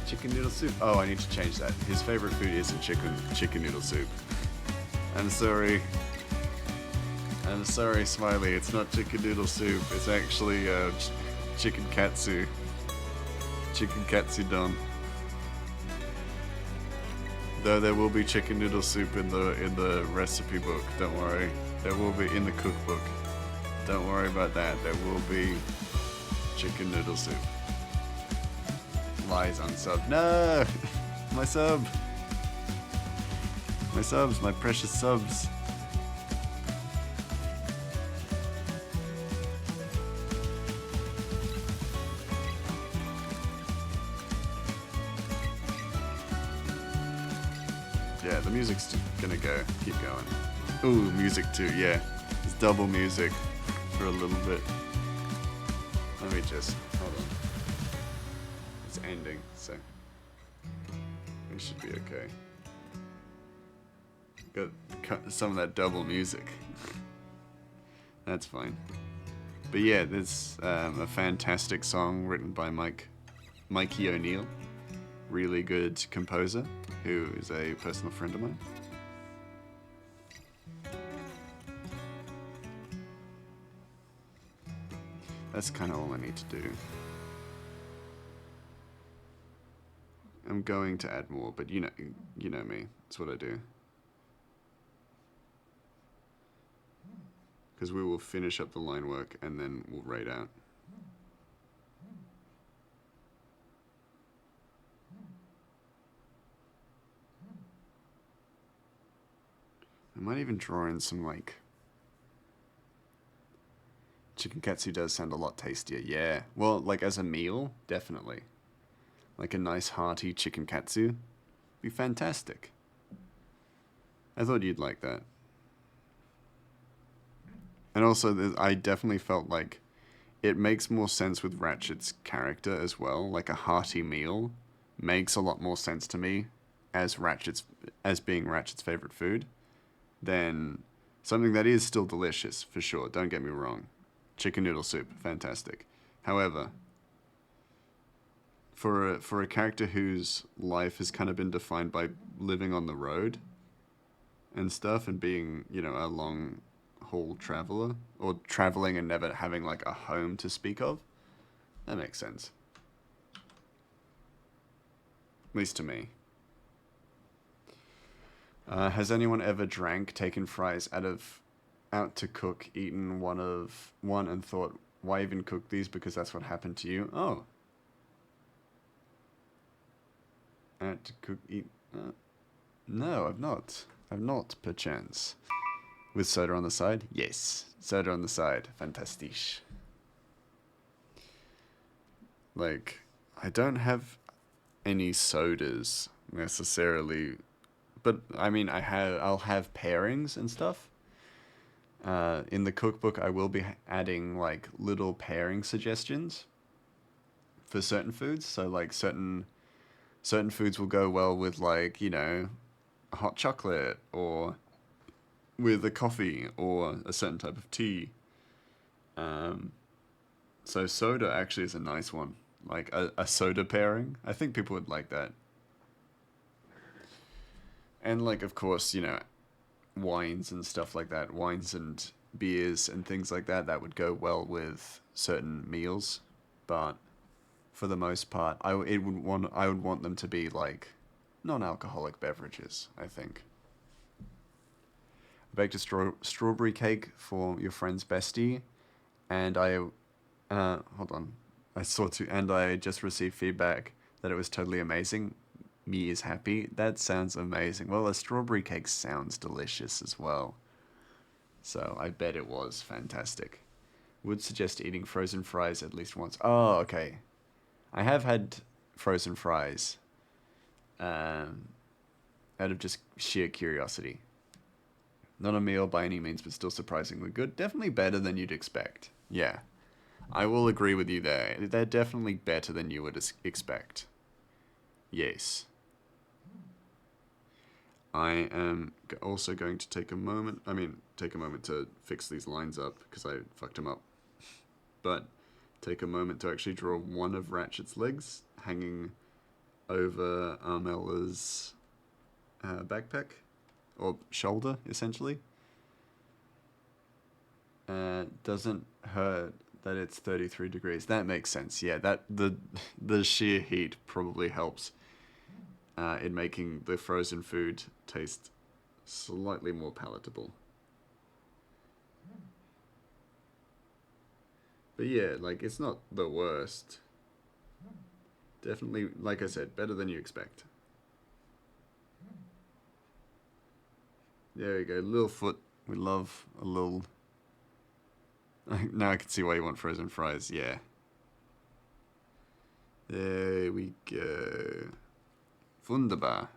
Chicken noodle soup. Oh, I need to change that. His favorite food isn't chicken noodle soup. I'm sorry. I'm sorry, Smiley. It's not chicken noodle soup. It's actually chicken katsu. Chicken katsu don. Though there will be chicken noodle soup in the recipe book. Don't worry. There will be in the cookbook. Don't worry about that. There will be chicken noodle soup. Lies on sub. No! My sub! My subs, my precious subs. music's gonna keep going. Ooh, music too, yeah. It's double music for a little bit. Let me just, hold on. It's ending, so we should be okay. Got some of that double music. That's fine. But yeah, there's a fantastic song written by Mikey O'Neill. Really good composer, who is a personal friend of mine. That's kind of all I need to do. I'm going to add more, but you know me. That's what I do. Because we will finish up the line work and then we'll raid out. I might even draw in some, like... Chicken katsu does sound a lot tastier, yeah. Well, like, as a meal, definitely. Like a nice hearty chicken katsu. Be fantastic. I thought you'd like that. And also, I definitely felt like it makes more sense with Ratchet's character as well. Like, a hearty meal makes a lot more sense to me as being Ratchet's favorite food than something that is still delicious, for sure. Don't get me wrong. Chicken noodle soup, fantastic. However, for a character whose life has kind of been defined by living on the road and stuff and being, a long haul traveler, or traveling and never having like a home to speak of, that makes sense. At least to me. Has anyone ever drank, taken fries out to cook, eaten one and thought, why even cook these, because that's what happened to you? Oh. Out to cook, eat... no, I've not. I've not, perchance. With soda on the side? Yes. Soda on the side. Fantastisch. Like, I don't have any sodas, necessarily. But, I mean, I'll have pairings and stuff. In the cookbook, I will be adding, like, little pairing suggestions for certain foods. So, like, certain foods will go well with, like, hot chocolate, or with a coffee, or a certain type of tea. So soda actually is a nice one. Like, a soda pairing. I think people would like that. And, like, of course, wines and stuff like that. Wines and beers and things like that. That would go well with certain meals. But for the most part, I would want them to be, like, non-alcoholic beverages, I think. I baked a strawberry cake for your friend's bestie, and hold on. And I just received feedback that it was totally amazing. Me is happy. That sounds amazing. Well, a strawberry cake sounds delicious as well. So I bet it was fantastic. Would suggest eating frozen fries at least once. Oh, okay. I have had frozen fries. Out of just sheer curiosity. Not a meal by any means, but still surprisingly good. Definitely better than you'd expect. Yeah. I will agree with you there. They're definitely better than you would expect. Yes. I am also going to take a moment to fix these lines up, because I fucked them up. But take a moment to actually draw one of Ratchet's legs hanging over Armella's backpack, or shoulder, essentially. Doesn't hurt that it's 33 degrees. That makes sense. Yeah, that the sheer heat probably helps in making the frozen food taste slightly more palatable. But yeah, like, it's not the worst. Definitely, like I said, better than you expect. There we go, Littlefoot. We love a little... Now I can see why you want frozen fries, yeah. There we go. Wunderbar.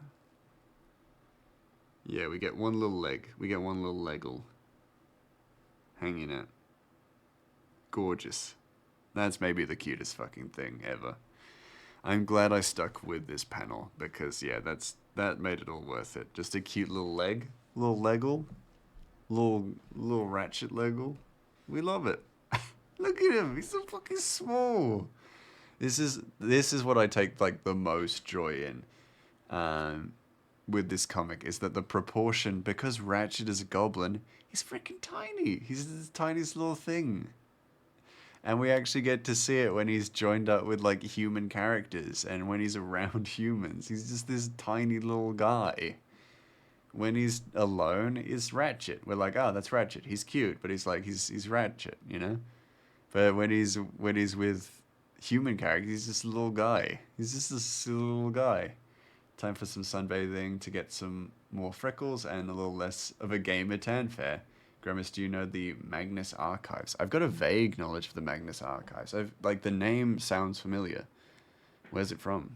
Yeah, we get one little leg. We get one little leggle hanging out. Gorgeous. That's maybe the cutest fucking thing ever. I'm glad I stuck with this panel because yeah, that made it all worth it. Just a cute little leg, little leggle, little ratchet leggle. We love it. Look at him. He's so fucking small. This is what I take like the most joy in. With this comic is that the proportion, because Ratchet is a goblin, he's freaking tiny. He's this tiniest little thing. And we actually get to see it when he's joined up with like human characters and when he's around humans. He's just this tiny little guy. When he's alone, is Ratchet. We're like, oh, that's Ratchet. He's cute, but he's Ratchet, you know? But when he's with human characters, he's just a little guy. He's just this little guy. Time for some sunbathing to get some more freckles and a little less of a gamer tan fair. Grimace, do you know the Magnus Archives? I've got a vague knowledge of the Magnus Archives. Like the name sounds familiar. Where's it from?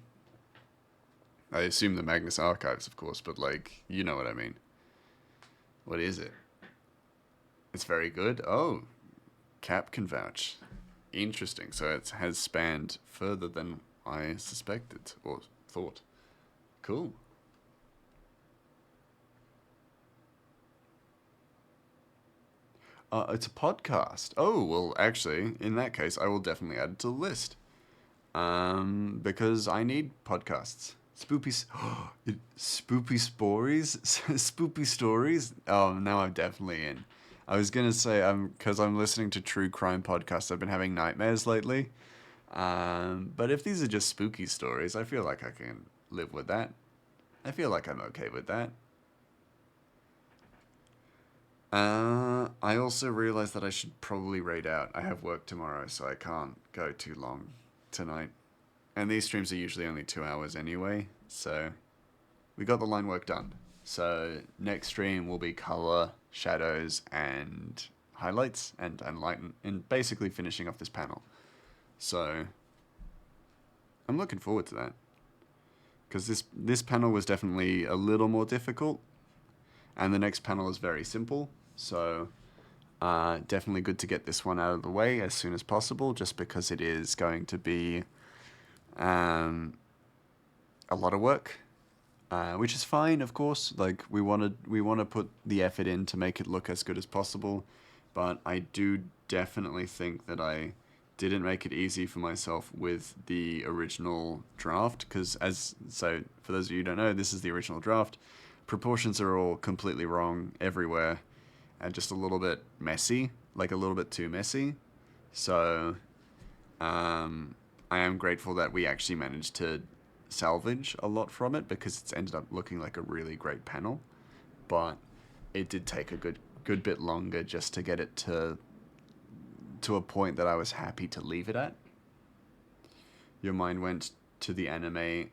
I assume the Magnus Archives, of course, but like, you know what I mean. What is it? It's very good. Oh, Cap can vouch. Interesting. So it has spanned further than I suspected or thought. Cool. It's a podcast. Oh, well, actually, in that case, I will definitely add it to the list. Because I need podcasts. Spoopy stories? Spoopy stories? Oh, now I'm definitely in. I was gonna say, because I'm listening to true crime podcasts, I've been having nightmares lately. But if these are just spooky stories, I feel like I can live with that. I feel like I'm okay with that. I also realized that I should probably raid out. I have work tomorrow, so I can't go too long tonight. And these streams are usually only 2 hours anyway, so we got the line work done. So next stream will be color, shadows, and highlights, and lighten, and basically finishing off this panel. So I'm looking forward to that. Because this panel was definitely a little more difficult, and the next panel is very simple. So definitely good to get this one out of the way as soon as possible, just because it is going to be a lot of work, which is fine, of course. Like we want to put the effort in to make it look as good as possible, but I do definitely think that I didn't make it easy for myself with the original draft, because so for those of you who don't know, this is the original draft. Proportions are all completely wrong everywhere and just a little bit messy, like a little bit too messy. So I am grateful that we actually managed to salvage a lot from it, because it's ended up looking like a really great panel. But it did take a good bit longer just to get it to a point that I was happy to leave it at. Your mind went to the anime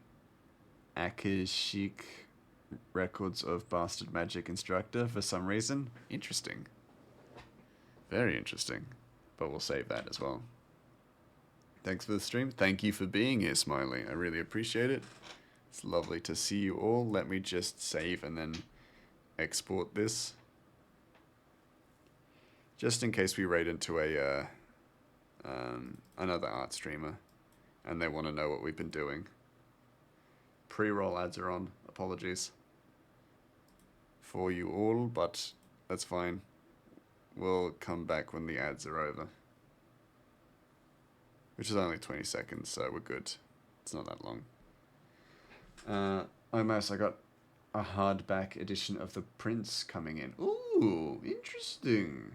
Akashic Records of Bastard Magic Instructor for some reason. Interesting. Very interesting. But we'll save that as well. Thanks for the stream. Thank you for being here, Smiley. I really appreciate it. It's lovely to see you all. Let me just save and then export this. Just in case we raid into another art streamer and they want to know what we've been doing. Pre-roll ads are on. Apologies for you all, but that's fine. We'll come back when the ads are over. Which is only 20 seconds, so we're good. It's not that long. Almost, I got a hardback edition of The Prince coming in. Ooh, interesting.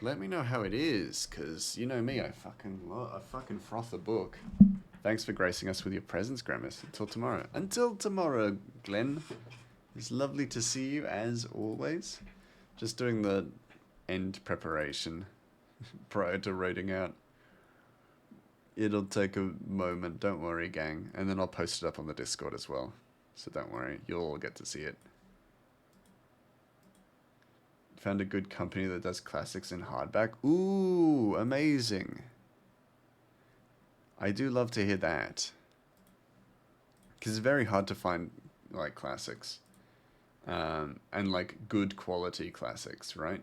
Let me know how it is, because you know me, I fucking froth a book. Thanks for gracing us with your presence, Grimace. Until tomorrow. Until tomorrow, Glenn. It's lovely to see you, as always. Just doing the end preparation prior to raiding out. It'll take a moment, don't worry, gang. And then I'll post it up on the Discord as well. So don't worry, you'll all get to see it. Found a good company that does classics in hardback. Ooh, amazing. I do love to hear that. Because it's very hard to find like classics, and like good quality classics, right?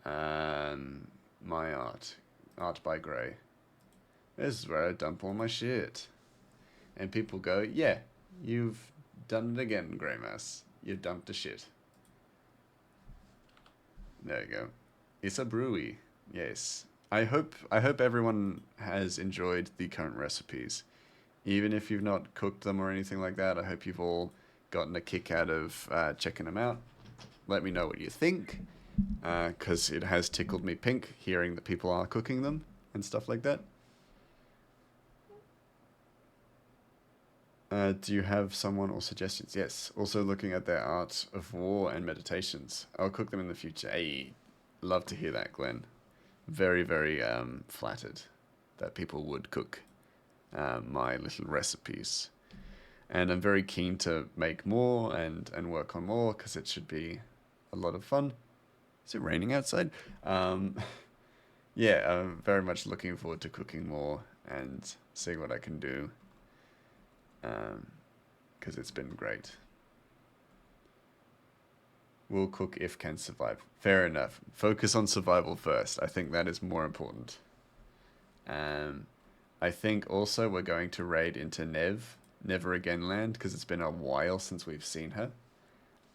My art by Gray. This is where I dump all my shit, and people go, "Yeah, you've done it again, Greymass. You dumped the shit." There you go. It's a brewy. Yes. I hope everyone has enjoyed the current recipes. Even if you've not cooked them or anything like that, I hope you've all gotten a kick out of checking them out. Let me know what you think, because it has tickled me pink hearing that people are cooking them and stuff like that. Do you have someone or suggestions? Yes. Also looking at their art of war and meditations. I'll cook them in the future. Hey, love to hear that, Glenn. Very, very flattered that people would cook my little recipes. And I'm very keen to make more and work on more because it should be a lot of fun. Is it raining outside? Yeah, I'm very much looking forward to cooking more and seeing what I can do because it's been great. Will cook if can survive. Fair enough. Focus on survival first. I think that is more important. Um, I think also we're going to raid into Never Again Land, because it's been a while since we've seen her.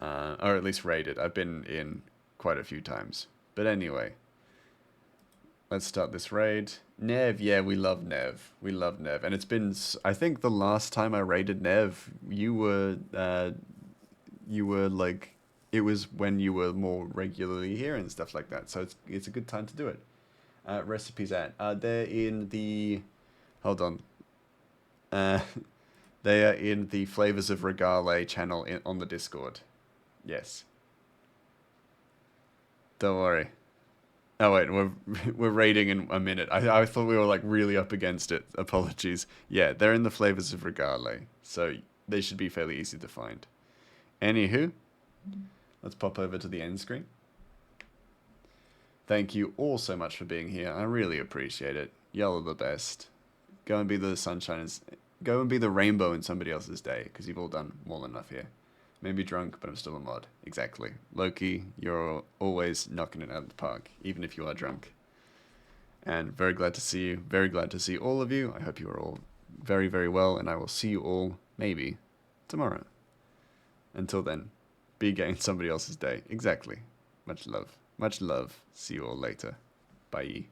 Or at least raided. I've been in quite a few times. But anyway, let's start this raid. Nev, yeah, we love Nev. We love Nev. And it's been, I think the last time I raided Nev, you were like, it was when you were more regularly here and stuff like that. So it's a good time to do it. Recipes at, they're in the, hold on. Uh, they are in the Flavors of Regale channel on the Discord. Yes. Don't worry. Oh wait, we're raiding in a minute. I thought we were like really up against it. Apologies. Yeah, they're in the Flavors of Regale, so they should be fairly easy to find. Anywho, let's pop over to the end screen. Thank you all so much for being here. I really appreciate it. Y'all are the best. Go and be the sunshine. Go and be the rainbow in somebody else's day, because you've all done more than enough here. Maybe drunk, but I'm still a mod. Exactly. Loki, you're always knocking it out of the park, even if you are drunk. And very glad to see you. Very glad to see all of you. I hope you are all very, very well, and I will see you all, maybe, tomorrow. Until then, be gay in somebody else's day. Exactly. Much love. Much love. See you all later. Bye.